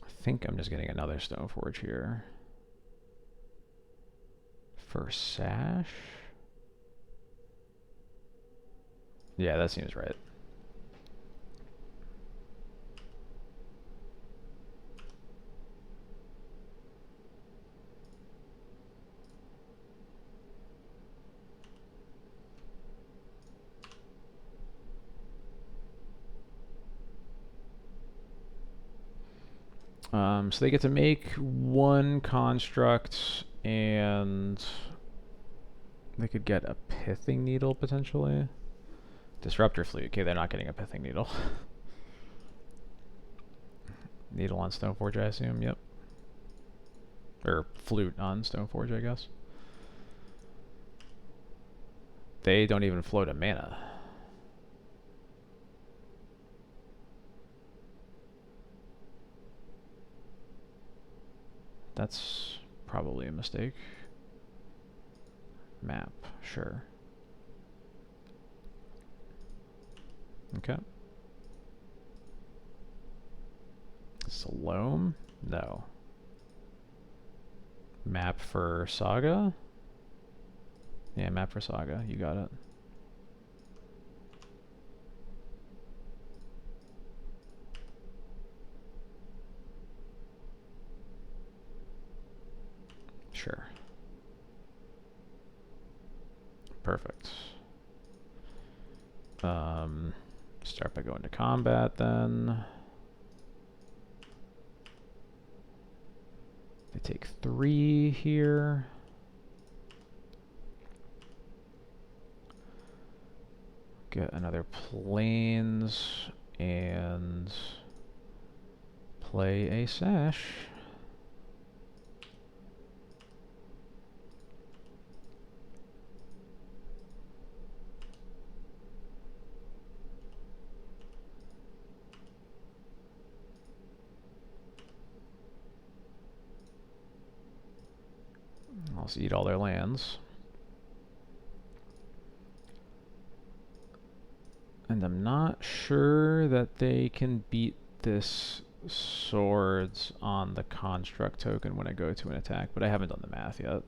I think I'm just getting another Stoneforge here. For Sash? Yeah, that seems right. So they get to make 1 construct, and they could get a Pithing Needle potentially. Disruptor Flute. Okay, they're not getting a Pithing Needle. Needle on Stoneforge, I assume. Yep. Or Flute on Stoneforge, I guess. They don't even float a mana. That's probably a mistake. Map, sure. Okay. Salome? No. Map for Saga? Yeah, map for Saga. You got it. Sure. Perfect. Start by going to combat then. They take 3 here. Get another planes and play a Sash. I'll eat all their lands. And I'm not sure that they can beat this swords on the construct token when I go to an attack, but I haven't done the math yet.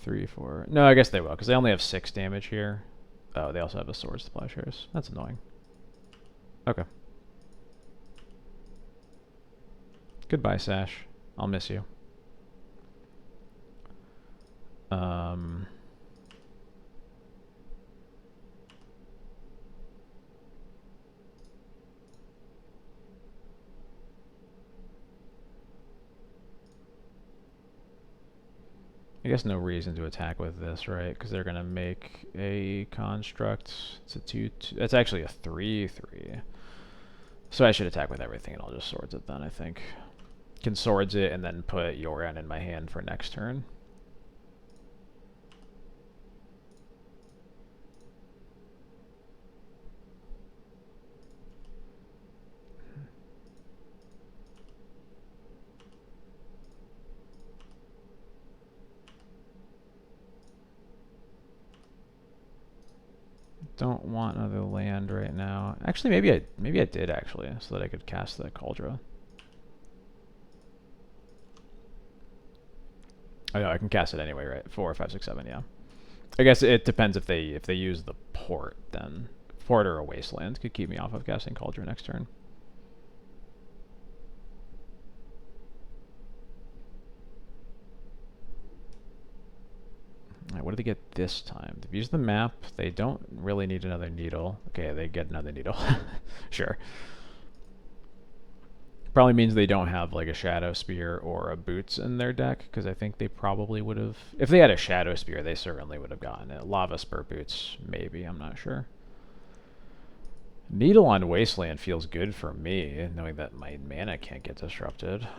3, 4. No, I guess they will, because they only have 6 damage here. Oh, they also have a swords to plowshares. That's annoying. Okay. Goodbye, Sash. I'll miss you. guess no reason to attack with this, right? Because they're gonna make a construct. It's a 2/2. It's actually a 3/3. So I should attack with everything, and I'll just swords it then. I think can swords it and then put Yorion in my hand for next turn. Don't want another land right now. Actually, maybe I did actually, so that I could cast the Cauldron. Oh no, I can cast it anyway, right? 4, 5, 6, 7, yeah. I guess it depends if they use the port, then port or a wasteland could keep me off of casting Cauldron next turn. Alright, what do they get this time? They've used the map. They don't really need another needle. Okay, they get another needle. Sure. Probably means they don't have like a Shadow Spear or a Boots in their deck, because I think they probably would have... If they had a Shadow Spear, they certainly would have gotten it. Lava Spur Boots, maybe. I'm not sure. Needle on Wasteland feels good for me, knowing that my mana can't get disrupted.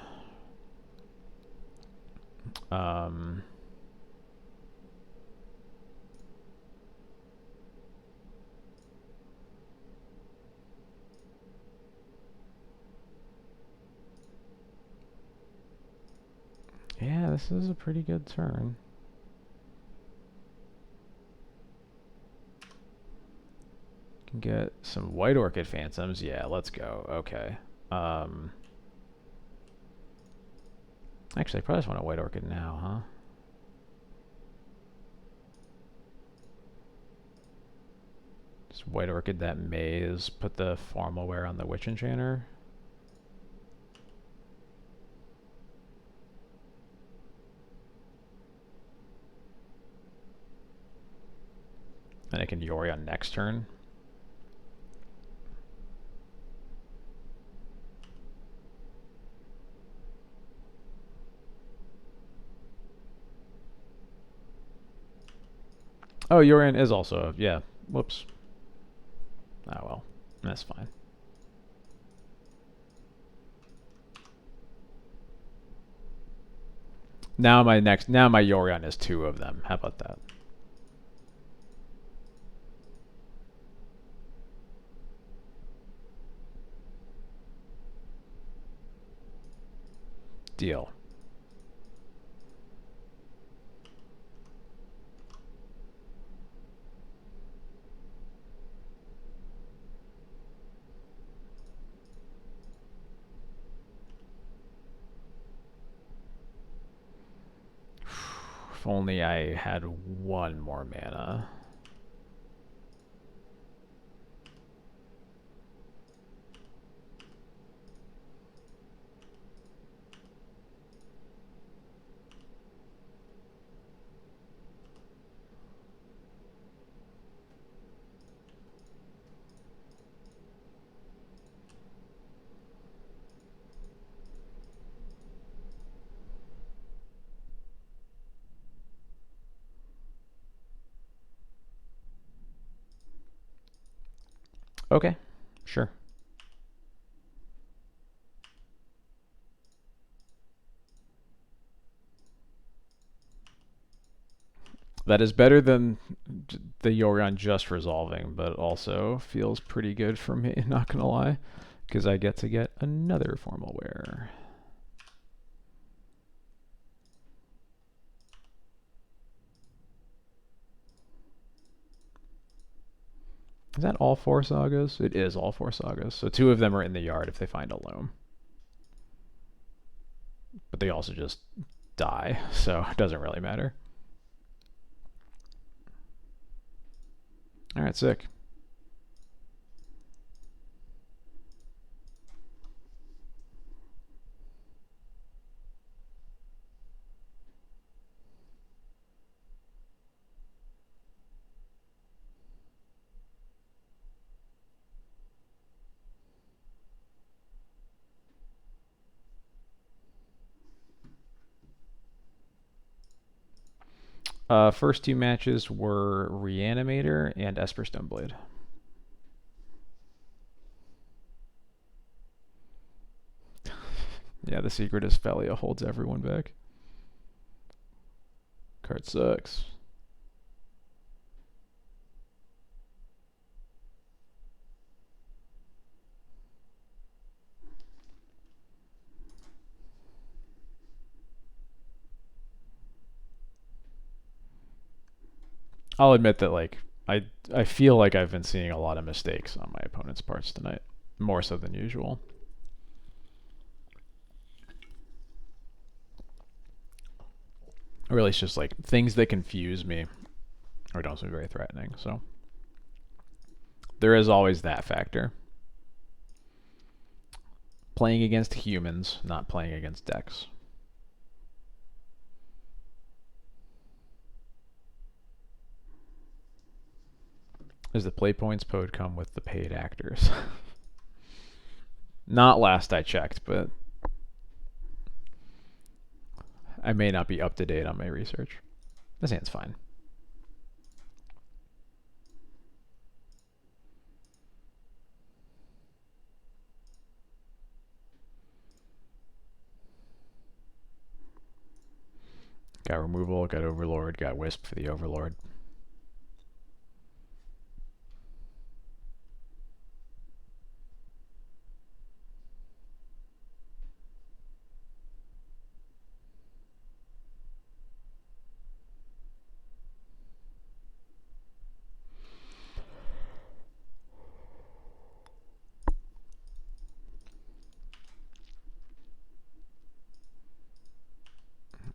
Yeah, this is a pretty good turn. Can get some White Orchid Phantoms. Yeah, let's go. Okay. Actually, I probably just want a White Orchid now, huh? Just White Orchid that maze. Put the Formalware on the Witch Enchanter. And I can Yori on next turn. Oh, Yorion is also... Yeah. Whoops. Oh, well. That's fine. Now my Yorion is 2 of them. How about that? Deal. If only I had 1 more mana. Okay, sure. That is better than the Yorion just resolving, but also feels pretty good for me, not gonna lie, because I get to get another Formalware. Is that all 4 sagas? It is all 4 sagas. So 2 of them are in the yard if they find a loam. But they also just die, so it doesn't really matter. Alright, sick. First two matches were Reanimator and Esper Stoneblade. Yeah, the secret is Phelia holds everyone back. Card sucks. I'll admit that like I feel like I've been seeing a lot of mistakes on my opponent's parts tonight, more so than usual. Really, it's just like things that confuse me or don't seem very threatening. So there is always that factor. Playing against humans, not playing against decks. Does the play points pod come with the paid actors? Not last I checked, but I may not be up to date on my research. This hand's fine. Got removal, got Overlord, got Wisp for the Overlord.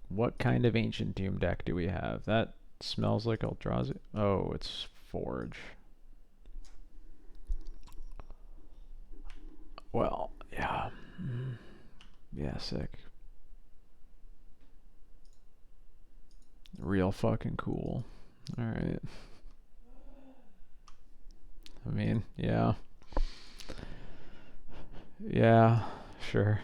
What kind of Ancient Doom deck do we have? That smells like Eldrazi. Oh, it's Forge. Well, yeah. Yeah, sick. Real fucking cool. Alright. I mean, yeah. Yeah, sure.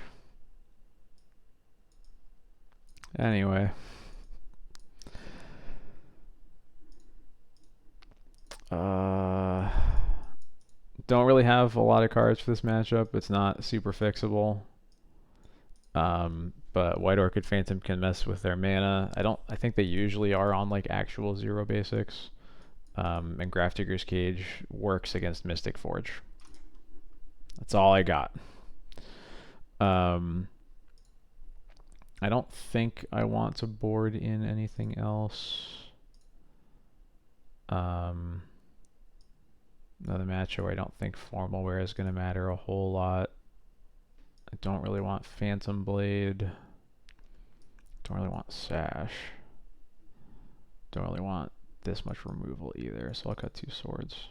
Anyway. Don't really have a lot of cards for this matchup. It's not super fixable. But White Orchid Phantom can mess with their mana. I think they usually are on like actual zero basics. And Grafdigger's Cage works against Mystic Forge. That's all I got. I don't think I want to board in anything else. Another match where I don't think formal wear is going to matter a whole lot. I don't really want Phantom Blade. Don't really want Sash. Don't really want this much removal either, so I'll cut 2 swords.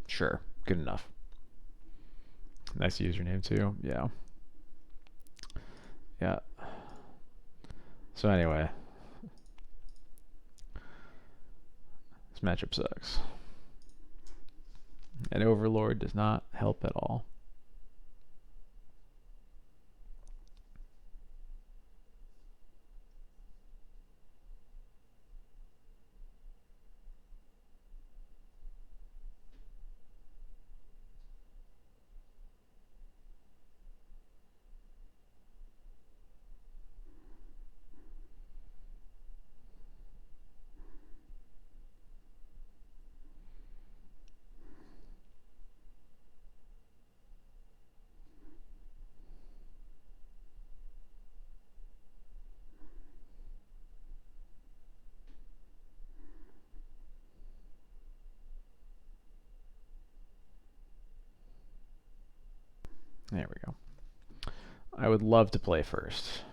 Sure, good enough. Nice username too, yeah. Yeah. So anyway. This matchup sucks. And Overlord does not help at all. There we go. I would love to play first.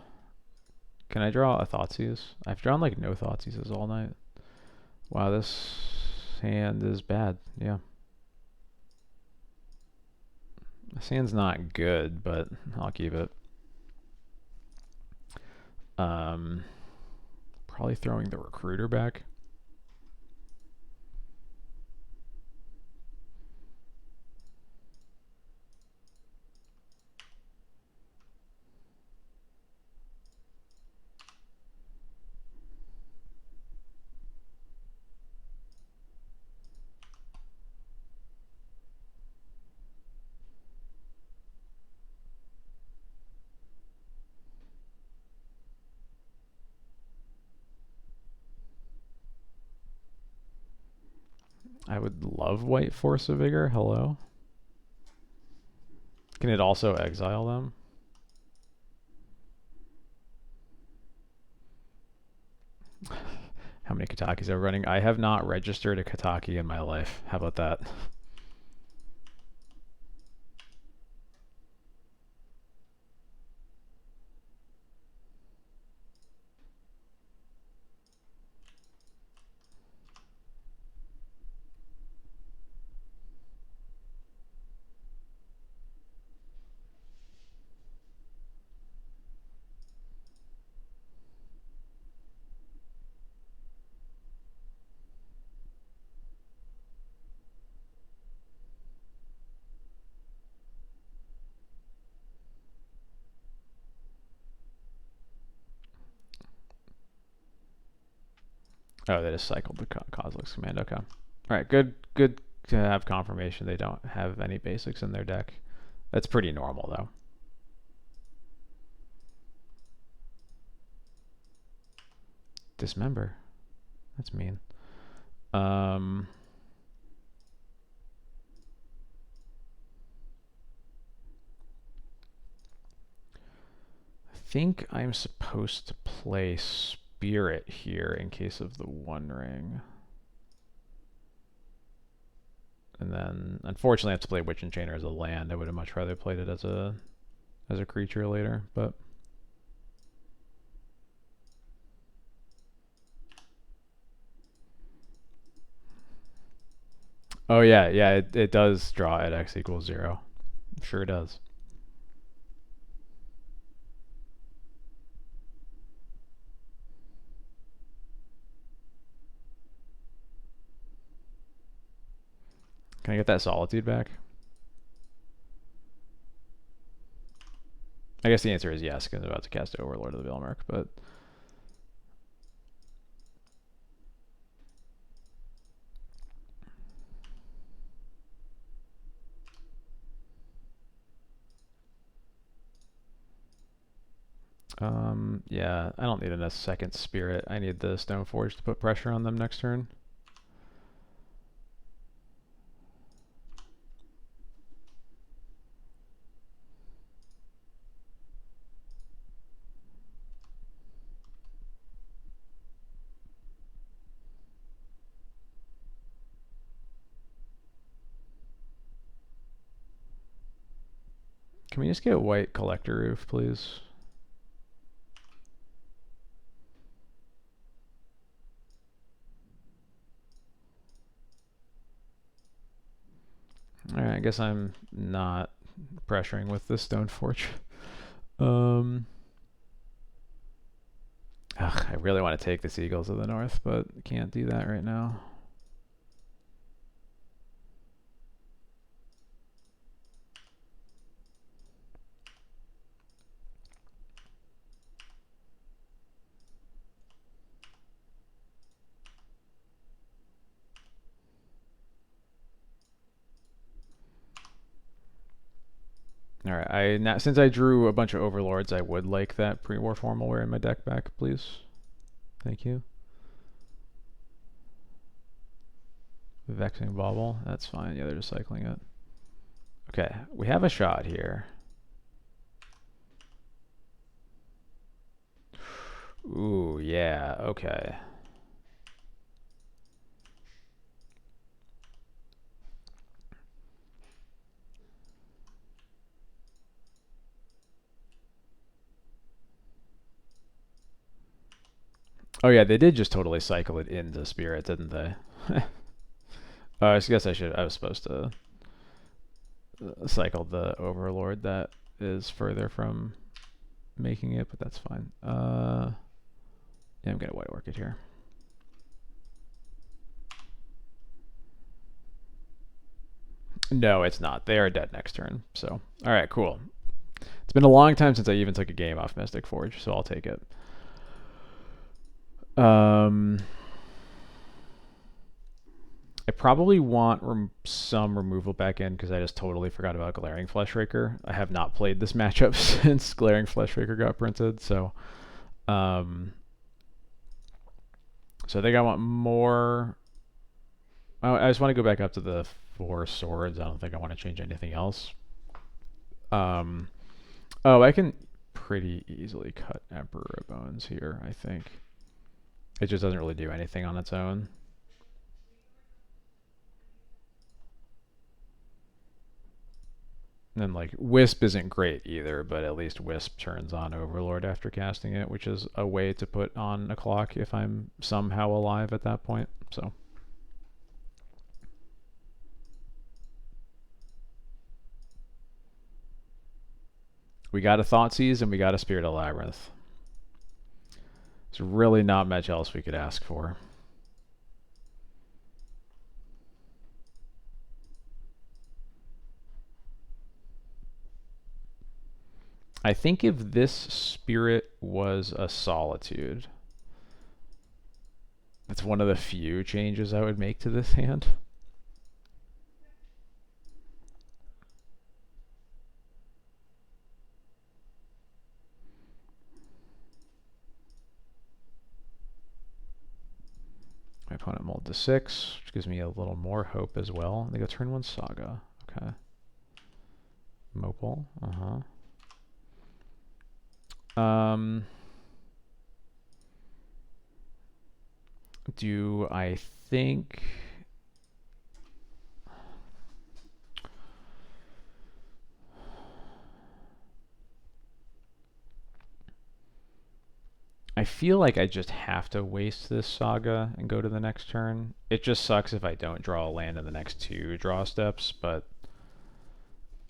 Can I draw a Thoughtseize? I've drawn like no Thoughtseizes all night. Wow, this hand is bad. Yeah. This hand's not good, but I'll keep it. Probably throwing the Recruiter back. I would love white Force of Vigor. Hello. Can it also exile them? How many Katakis are running? I have not registered a Kataki in my life. How about that? Oh, they just cycled the Kozilek's command. Okay. All right. Good to have confirmation they don't have any basics in their deck. That's pretty normal, though. Dismember. That's mean. I think I'm supposed to play Spirit here in case of the One Ring. And then, unfortunately, I have to play Witch Enchainer as a land. I would have much rather played it as a creature later, but... Oh yeah, it does draw at x equals 0. Sure does. Can I get that Solitude back? I guess the answer is yes, because I'm about to cast Overlord of the Veilmark, but... yeah, I don't need a second Spirit. I need the Stoneforge to put pressure on them next turn. Can we just get white Collector Roof, please? Alright, I guess I'm not pressuring with the Stoneforge. I really want to take the Seagulls of the North, but can't do that right now. Alright, now since I drew a bunch of Overlords, I would like that pre-war Formalware in my deck back, please. Thank you. Vexing Bauble, that's fine. Yeah, they're just cycling it. Okay, we have a shot here. Ooh, yeah, okay. Oh yeah, they did just totally cycle it into Spirit, didn't they? I guess I was supposed to cycle the Overlord that is further from making it, but that's fine. Yeah, I'm gonna White Orchid here. No, it's not. They are dead next turn. So, all right, cool. It's been a long time since I even took a game off Mystic Forge, so I'll take it. I probably want some removal back in because I just totally forgot about Glaring Fleshraker. I have not played this matchup since Glaring Fleshraker got printed, so so I think I want more I just want to go back up to the 4 swords. I don't think I want to change anything else. Oh, I can pretty easily cut Emperor Bones here, I think. It just doesn't really do anything on its own. And like Wisp isn't great either, but at least Wisp turns on Overlord after casting it, which is a way to put on a clock if I'm somehow alive at that point. So we got a Thoughtseize and we got a Spirit of Labyrinth. There's really not much else we could ask for. I think if this spirit was a Solitude, that's one of the few changes I would make to this hand. My opponent mulled to 6, which gives me a little more hope as well. They go turn 1 Saga. Okay. Mopal. Do I think... I feel like I just have to waste this Saga and go to the next turn. It just sucks if I don't draw a land in the next 2 draw steps, but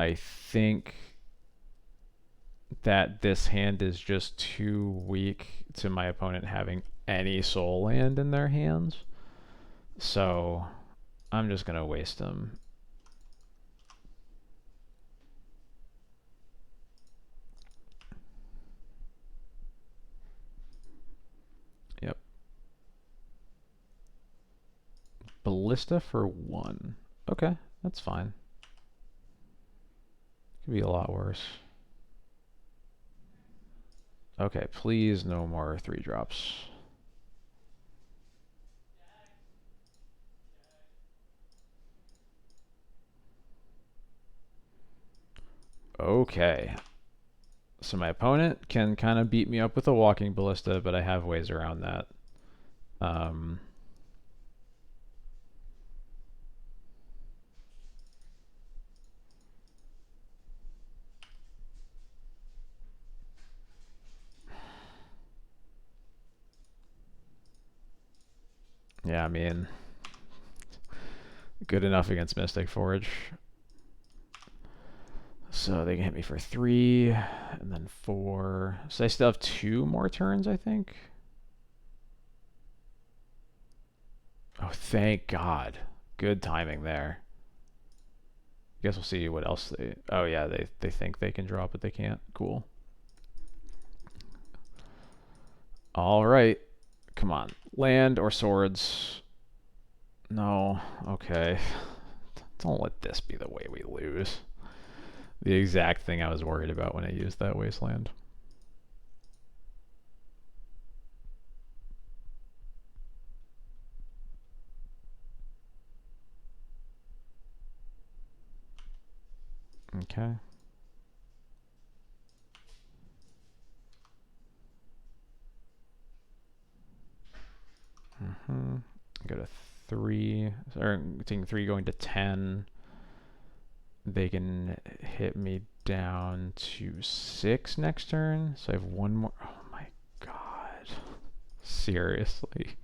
I think that this hand is just too weak to my opponent having any soul land in their hands. So I'm just going to waste them. Yep. Ballista for 1. Okay, that's fine. Could be a lot worse. Okay, please no more 3 drops. Okay. So my opponent can kind of beat me up with a walking ballista, but I have ways around that. Yeah, I mean, good enough against Mystic Forge. So they can hit me for 3, and then 4. So I still have 2 more turns, I think. Oh, thank God. Good timing there. Guess we'll see what else they... Oh, yeah, they think they can draw, but they can't. Cool. All right. Come on. Land or swords? No. Okay. Don't let this be the way we lose. The exact thing I was worried about when I used that wasteland. Okay. Go to 3. Or taking 3 going to 10. They can hit me down to 6 next turn. So I have 1 more. Oh my God. Seriously.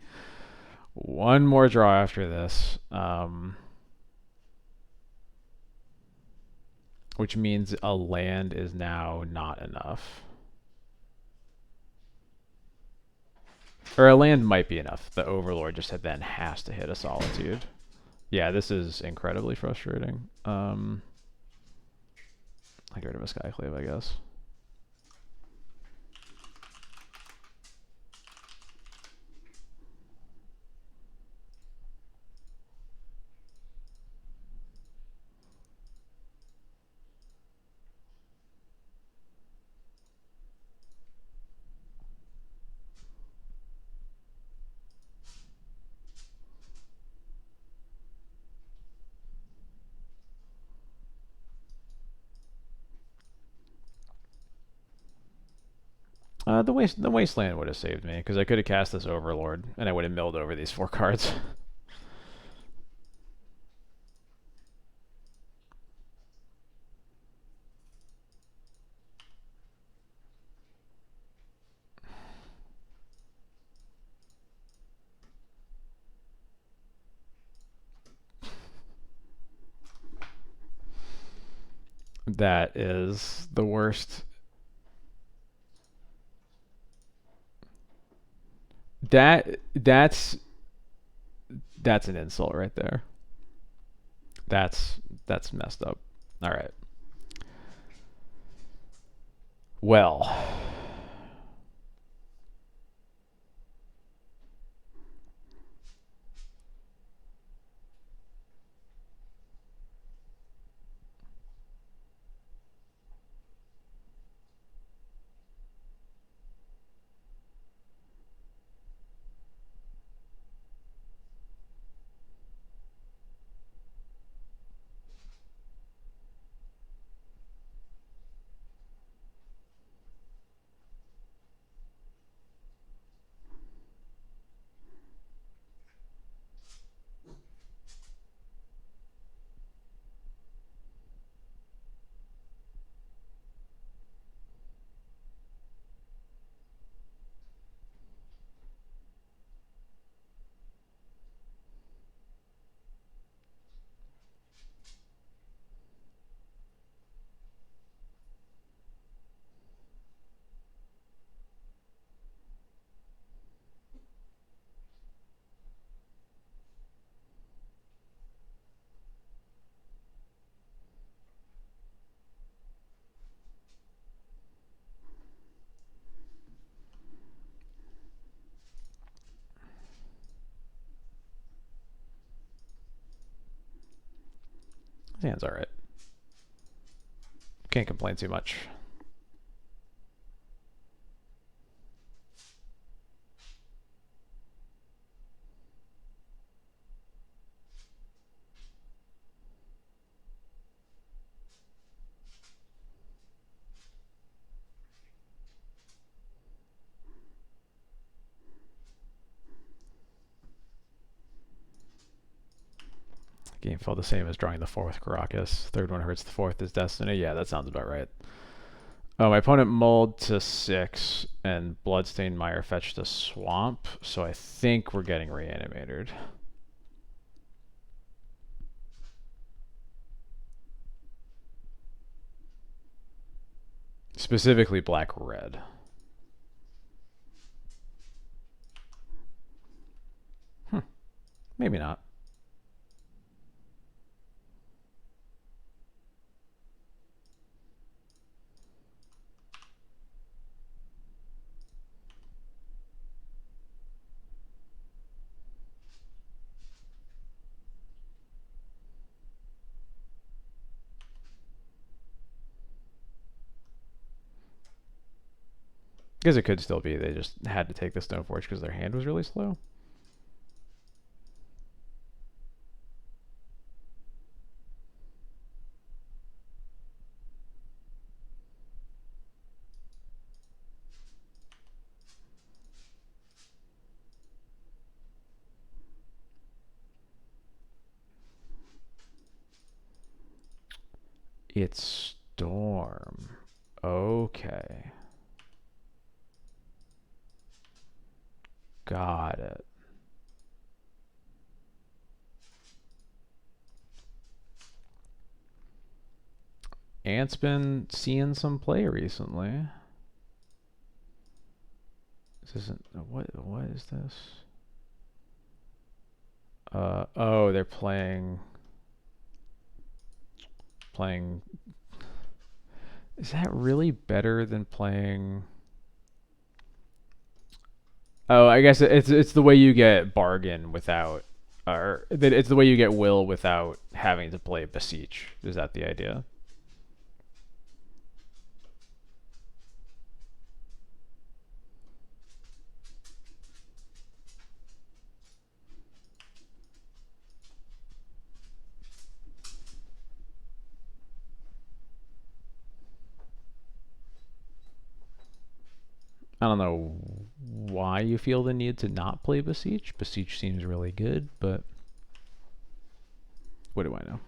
1 more draw after this. Which means a land is now not enough. Or a land might be enough. The Overlord just then has to hit a Solitude. Yeah, this is incredibly frustrating. I get rid of a Skyclave, I guess. The Wasteland would have saved me, because I could have cast this Overlord, and I would have milled over these 4 cards. That is the worst. That's an insult right there. That's messed up. All right. Well, his hand's all right. Can't complain too much. Game felt the same as drawing the 4th Caracas. 3rd one hurts, the 4th is Destiny. Yeah, that sounds about right. Oh, my opponent mulled to 6, and Bloodstained Mire fetched a Swamp, so I think we're getting Reanimated. Specifically black-red. Maybe not. Because it could still be they just had to take the Stoneforge because their hand was really slow. It's Storm. Okay. Got it. Ant's been seeing some play recently. This isn't what is this? Oh, they're playing. Is that really better than playing? Oh, I guess it's the way you get bargain without, or it's the way you get will without having to play beseech. Is that the idea? don't know why you feel the need to not play Beseech. Beseech seems really good, but what do I know?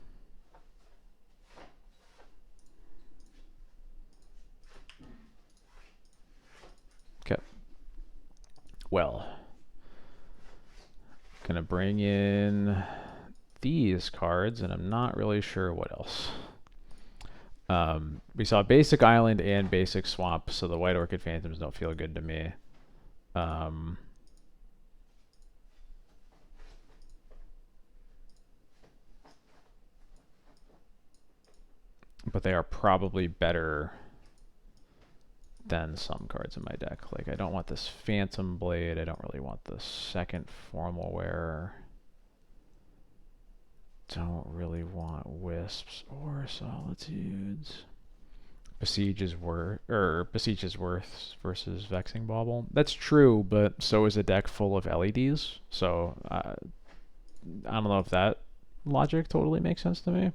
Okay. Well, gonna bring in these cards, and I'm not really sure what else. We saw basic island and basic swamp, so the white orchid phantoms don't feel good to me. But they are probably better than some cards in my deck. Like, I don't want this Phantom Blade. I don't really want the second Formal Wearer. Don't really want Wisps or Solitudes. Besiege is worth versus Vexing Bauble. That's true, but so is a deck full of LEDs. So I don't know if that logic totally makes sense to me.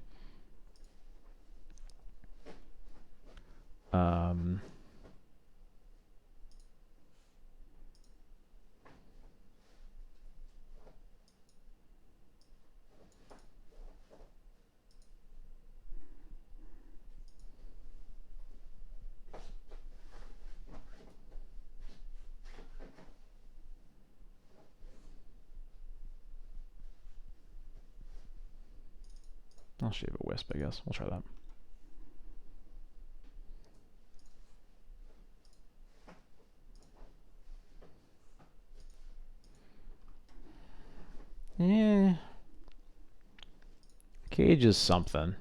I'll shave a Wisp, I guess. We'll try that. Yeah. Cage is something.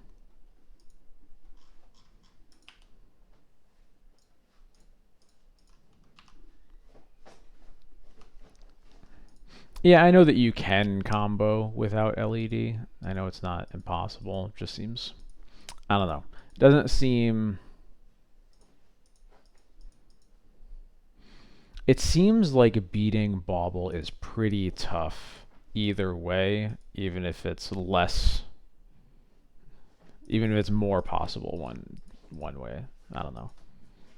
Yeah, I know that you can combo without LED. I know it's not impossible. It just seems, I don't know. It doesn't seem, it seems like beating Bauble is pretty tough either way, even if it's less, even if it's more possible one way. I don't know.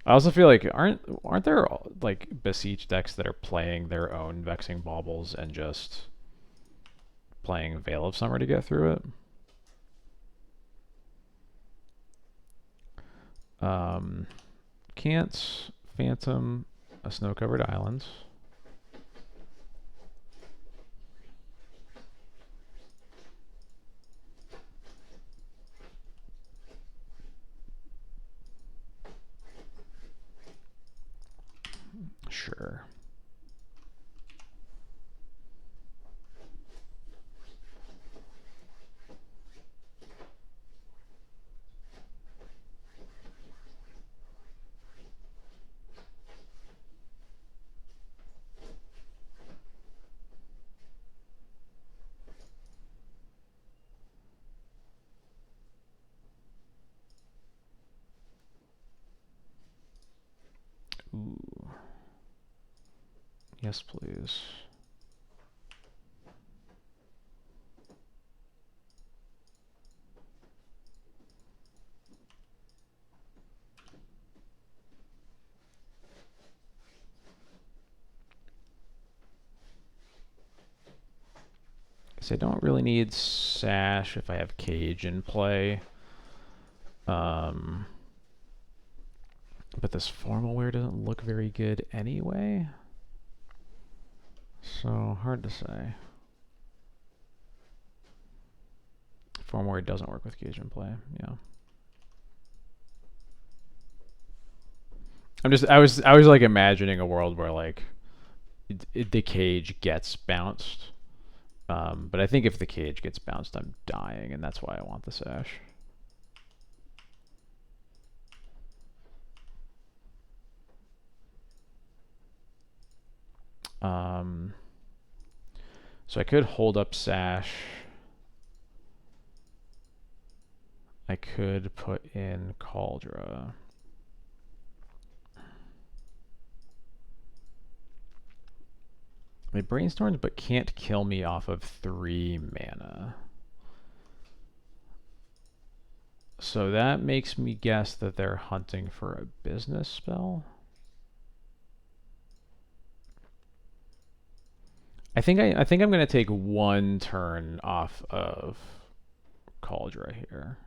I also feel like aren't there like Beseech decks that are playing their own Vexing Baubles and just playing Veil of Summer to get through it? Can't Phantom a snow-covered island. Sure. Ooh. Yes, please. I don't really need Sash if I have Cage in play. But this Formal Wear doesn't look very good anyway. So, hard to say. Formal Wear doesn't work with Cage in play, yeah. I was like imagining a world where like the Cage gets bounced. But I think if the Cage gets bounced, I'm dying, and that's why I want the Sash. So I could hold up Sash. I could put in Cauldra. They brainstormed, but can't kill me off of 3 mana. So that makes me guess that they're hunting for a business spell. I think I'm gonna take one turn off of Cauldra here.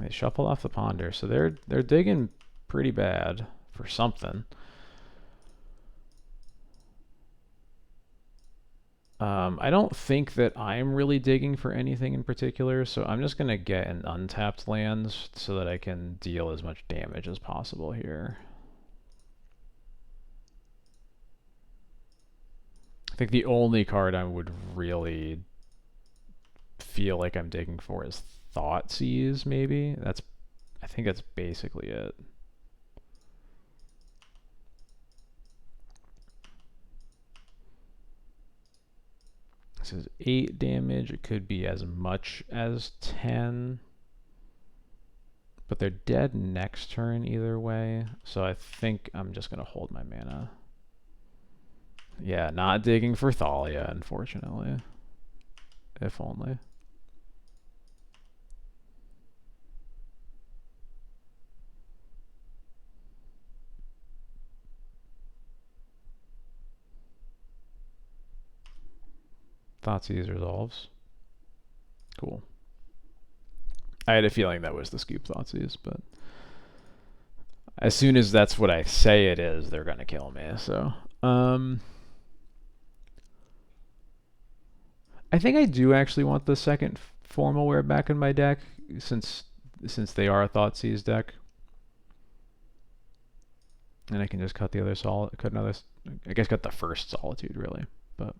They shuffle off the Ponder, so they're digging pretty bad for something. I don't think that I'm really digging for anything in particular, so I'm just gonna get an untapped land so that I can deal as much damage as possible here. I think the only card I would really feel like I'm digging for is Thoughtseize, maybe. I think that's basically it. This is 8 damage. It could be as much as 10. But they're dead next turn either way. So I think I'm just going to hold my mana. Yeah, not digging for Thalia, unfortunately. If only. Thoughtseize resolves. Cool. I had a feeling that was the scoop Thoughtseize, but as soon as that's what I say it is, they're gonna kill me. So, I think I do actually want the second Formalware back in my deck, since they are a Thoughtseize deck, and I can just cut the other cut another. I guess cut the first Solitude really, but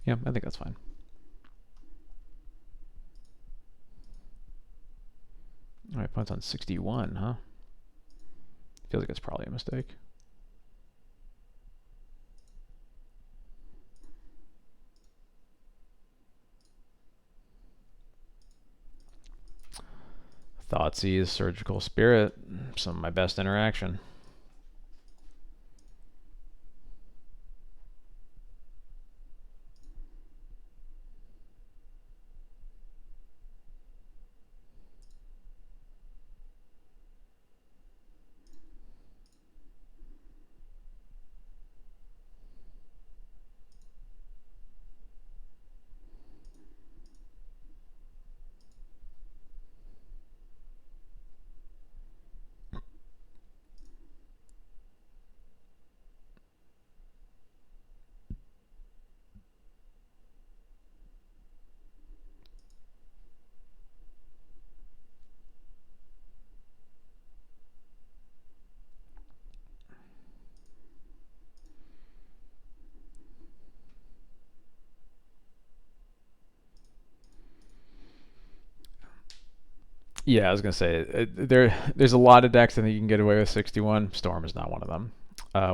yeah, I think that's fine. All right, punts on 61, huh? Feels like it's probably a mistake. Thoughtseize, Surgical Spirit, some of my best interaction. Yeah, I was gonna say there's a lot of decks I think you can get away with 61. Storm is not one of them.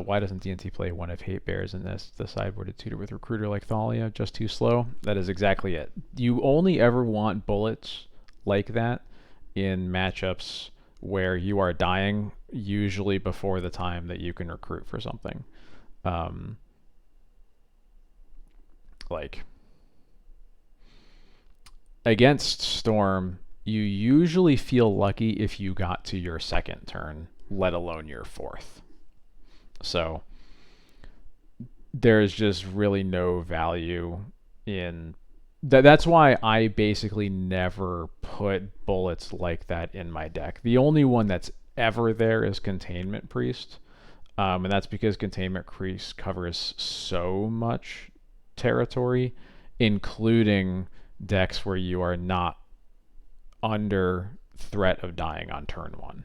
Why doesn't D&T play one of Hate Bears in this? The sideboarded tutor with Recruiter like Thalia, just too slow. That is exactly it. You only ever want bullets like that in matchups where you are dying, usually before the time that you can recruit for something. Like against Storm, you usually feel lucky if you got to your second turn, let alone your fourth. So there's just really no value in that. That's why I basically never put bullets like that in my deck. The only one that's ever there is Containment Priest, and that's because Containment Priest covers so much territory, including decks where you are not under threat of dying on turn 1.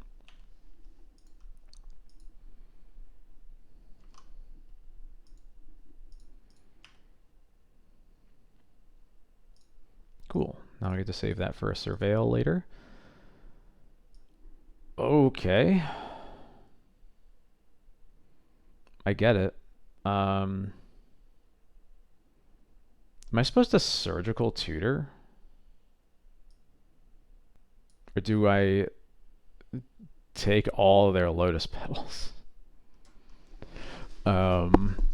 Cool. Now I get to save that for a Surveil later. Okay. I get it. Am I supposed to surgical tutor? Or do I take all of their lotus petals? Um,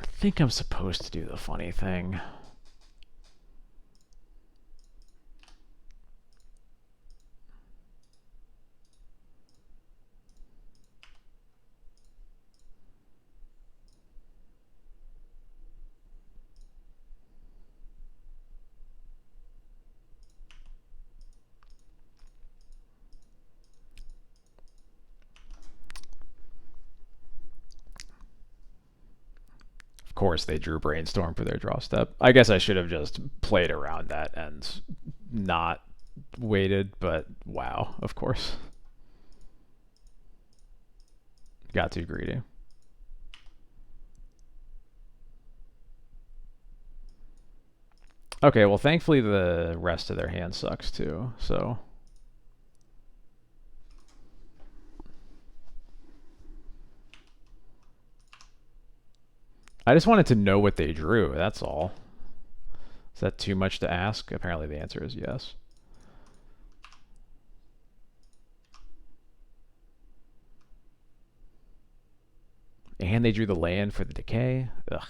I think I'm supposed to do the funny thing. Of course, they drew Brainstorm for their draw step. I guess I should have just played around that and not waited, but wow, of course. Got too greedy. Okay, well, thankfully the rest of their hand sucks too, so. I just wanted to know what they drew, that's all. Is that too much to ask? Apparently the answer is yes. And they drew the land for the decay. Ugh.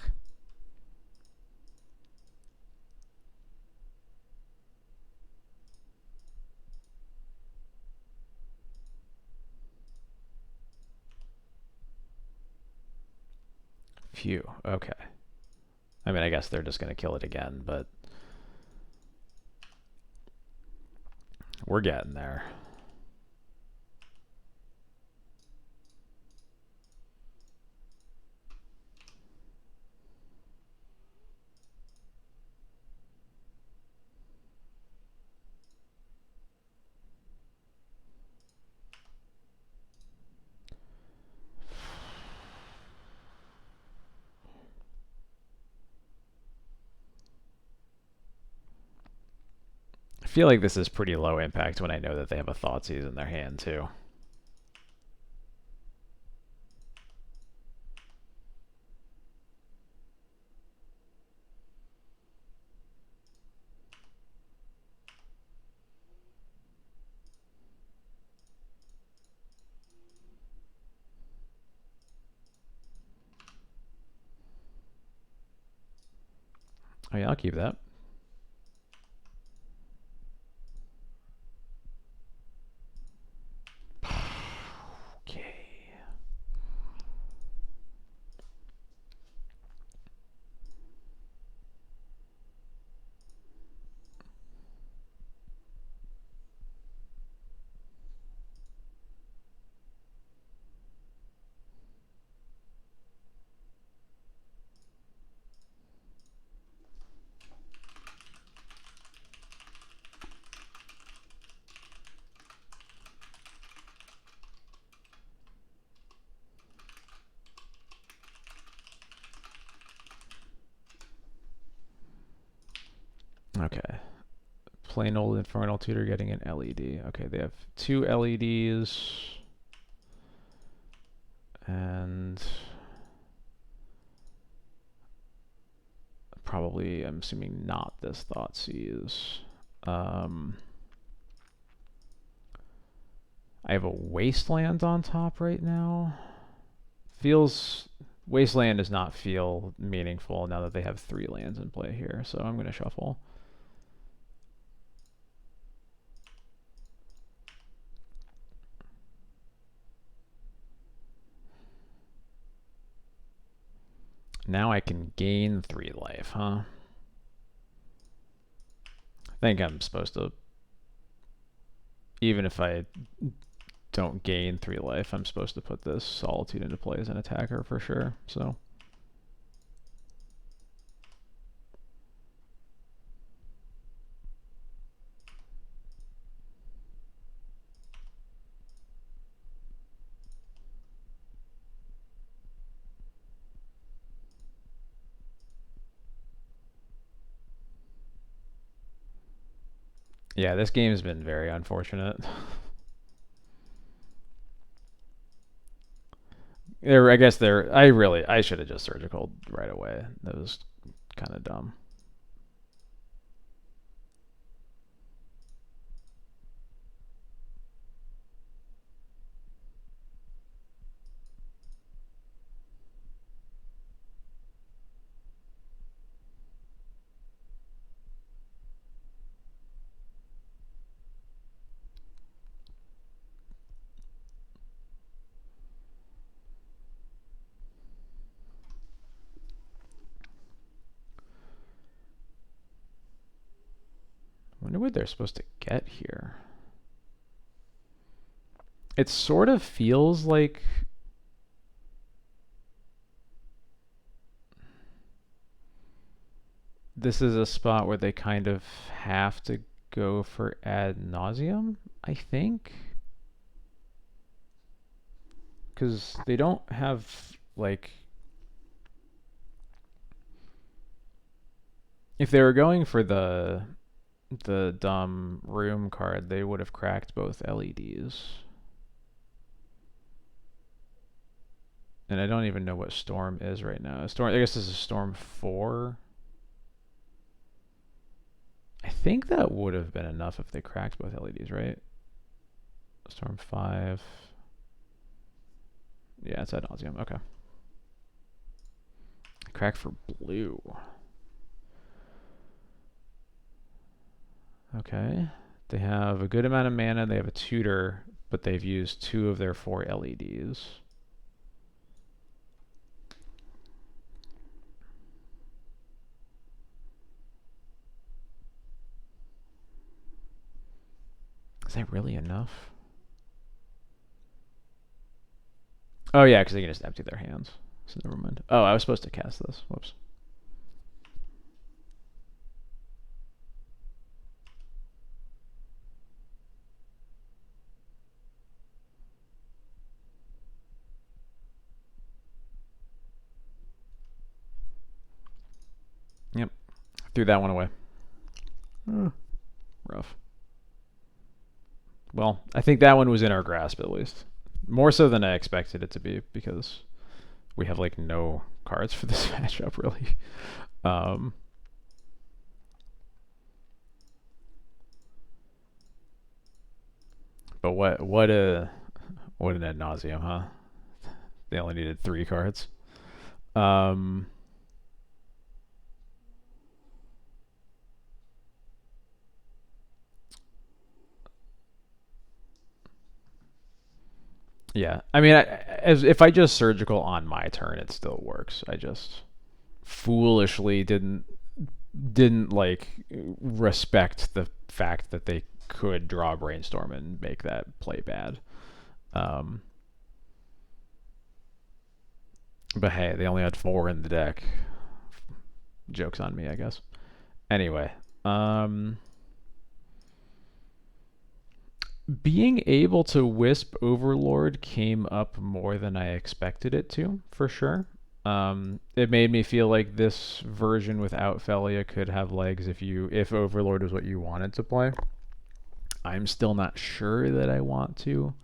Phew, okay. I mean, I guess they're just going to kill it again, but we're getting there. I feel like this is pretty low impact when I know that they have a Thoughtseize in their hand too. Oh yeah, I'll keep that. Okay. Okay. Plain old Infernal Tutor getting an LED. Okay, they have 2 LEDs. And probably, I'm assuming not this Thoughtseize. I have a Wasteland on top right now. Wasteland does not feel meaningful now that they have 3 lands in play here, so I'm going to shuffle. Now I can gain 3 life, huh? I think I'm supposed to, even if I don't gain 3 life, I'm supposed to put this Solitude into play as an attacker for sure, so. Yeah, this game has been very unfortunate. I guess they're. I should have just surgical right away. That was kind of dumb. I wonder what they're supposed to get here. It sort of feels like this is a spot where they kind of have to go for ad nauseum, I think. Because they don't have, like... If they were going for the dumb room card, they would have cracked both LEDs. And I don't even know what Storm is right now. Storm, I guess this is Storm 4. I think that would have been enough if they cracked both LEDs, right? Storm 5. Yeah, it's ad nauseum. Okay. Crack for blue. Okay. They have a good amount of mana. They have a tutor, but they've used 2 of their 4 LEDs. Is that really enough? Oh, yeah, because they can just empty their hands. So never mind. Oh, I was supposed to cast this. Whoops. Yep. Threw that one away. Rough. Well, I think that one was in our grasp at least. More so than I expected it to be, because we have like no cards for this matchup really. But what an ad nauseum, huh? They only needed 3 cards. Yeah, I mean, if I just surgical on my turn, it still works. I just foolishly didn't like respect the fact that they could draw Brainstorm and make that play bad. But hey, they only had 4 in the deck. Joke's on me, I guess. Anyway, being able to Wisp Overlord came up more than I expected it to, for sure. It made me feel like this version without Phelia could have legs if Overlord was what you wanted to play. I'm still not sure that I want to.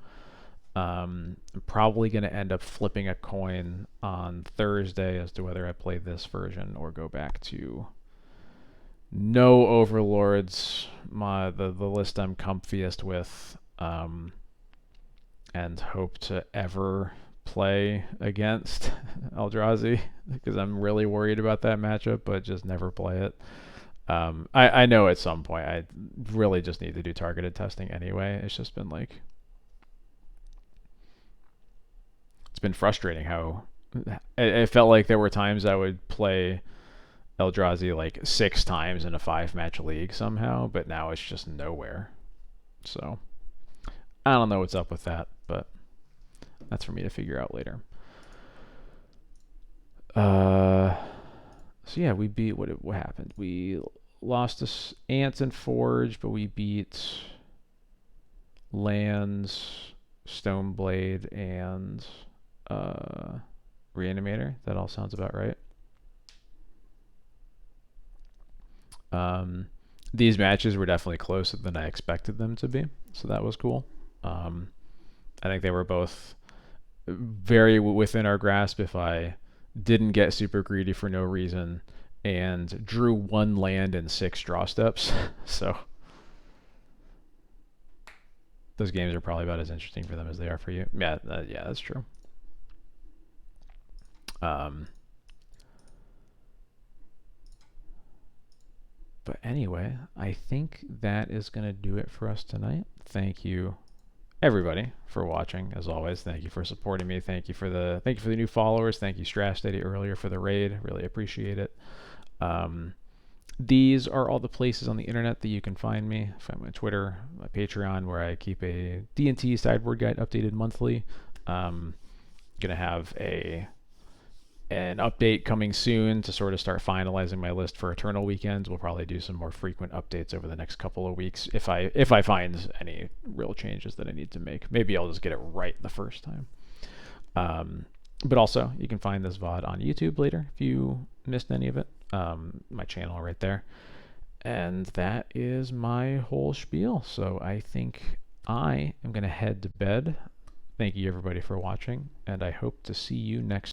I'm probably going to end up flipping a coin on Thursday as to whether I play this version or go back to no Overlords, the list I'm comfiest with, and hope to ever play against Eldrazi, because I'm really worried about that matchup, but just never play it. I know at some point I really just need to do targeted testing anyway. It's just been like, it's been frustrating how it felt like there were times I would play Eldrazi like 6 times in a 5-match league somehow, but now it's just nowhere. So I don't know what's up with that, but that's for me to figure out later. So yeah, we beat what happened? We lost to Ants and Forge, but we beat Lands, Stoneblade, and Reanimator. That all sounds about right. These matches were definitely closer than I expected them to be, so that was cool. I think they were both very within our grasp if I didn't get super greedy for no reason and drew 1 land and 6 draw steps. So those games are probably about as interesting for them as they are for you. Yeah, yeah, that's true. But anyway, I think that is going to do it for us tonight. Thank you, everybody, for watching. As always, thank you for supporting me. Thank you for the new followers. Thank you, Strash Steady, earlier for the raid. Really appreciate it. These are all the places on the internet that you can find me. Find my Twitter, my Patreon, where I keep a D&T sideboard guide updated monthly. Gonna have an update coming soon to sort of start finalizing my list for Eternal Weekends. We'll probably do some more frequent updates over the next couple of weeks if I find any real changes that I need to make. Maybe I'll just get it right the first time. But also, you can find this VOD on YouTube later if you missed any of it. My channel right there. And that is my whole spiel. So I think I am going to head to bed. Thank you, everybody, for watching, and I hope to see you next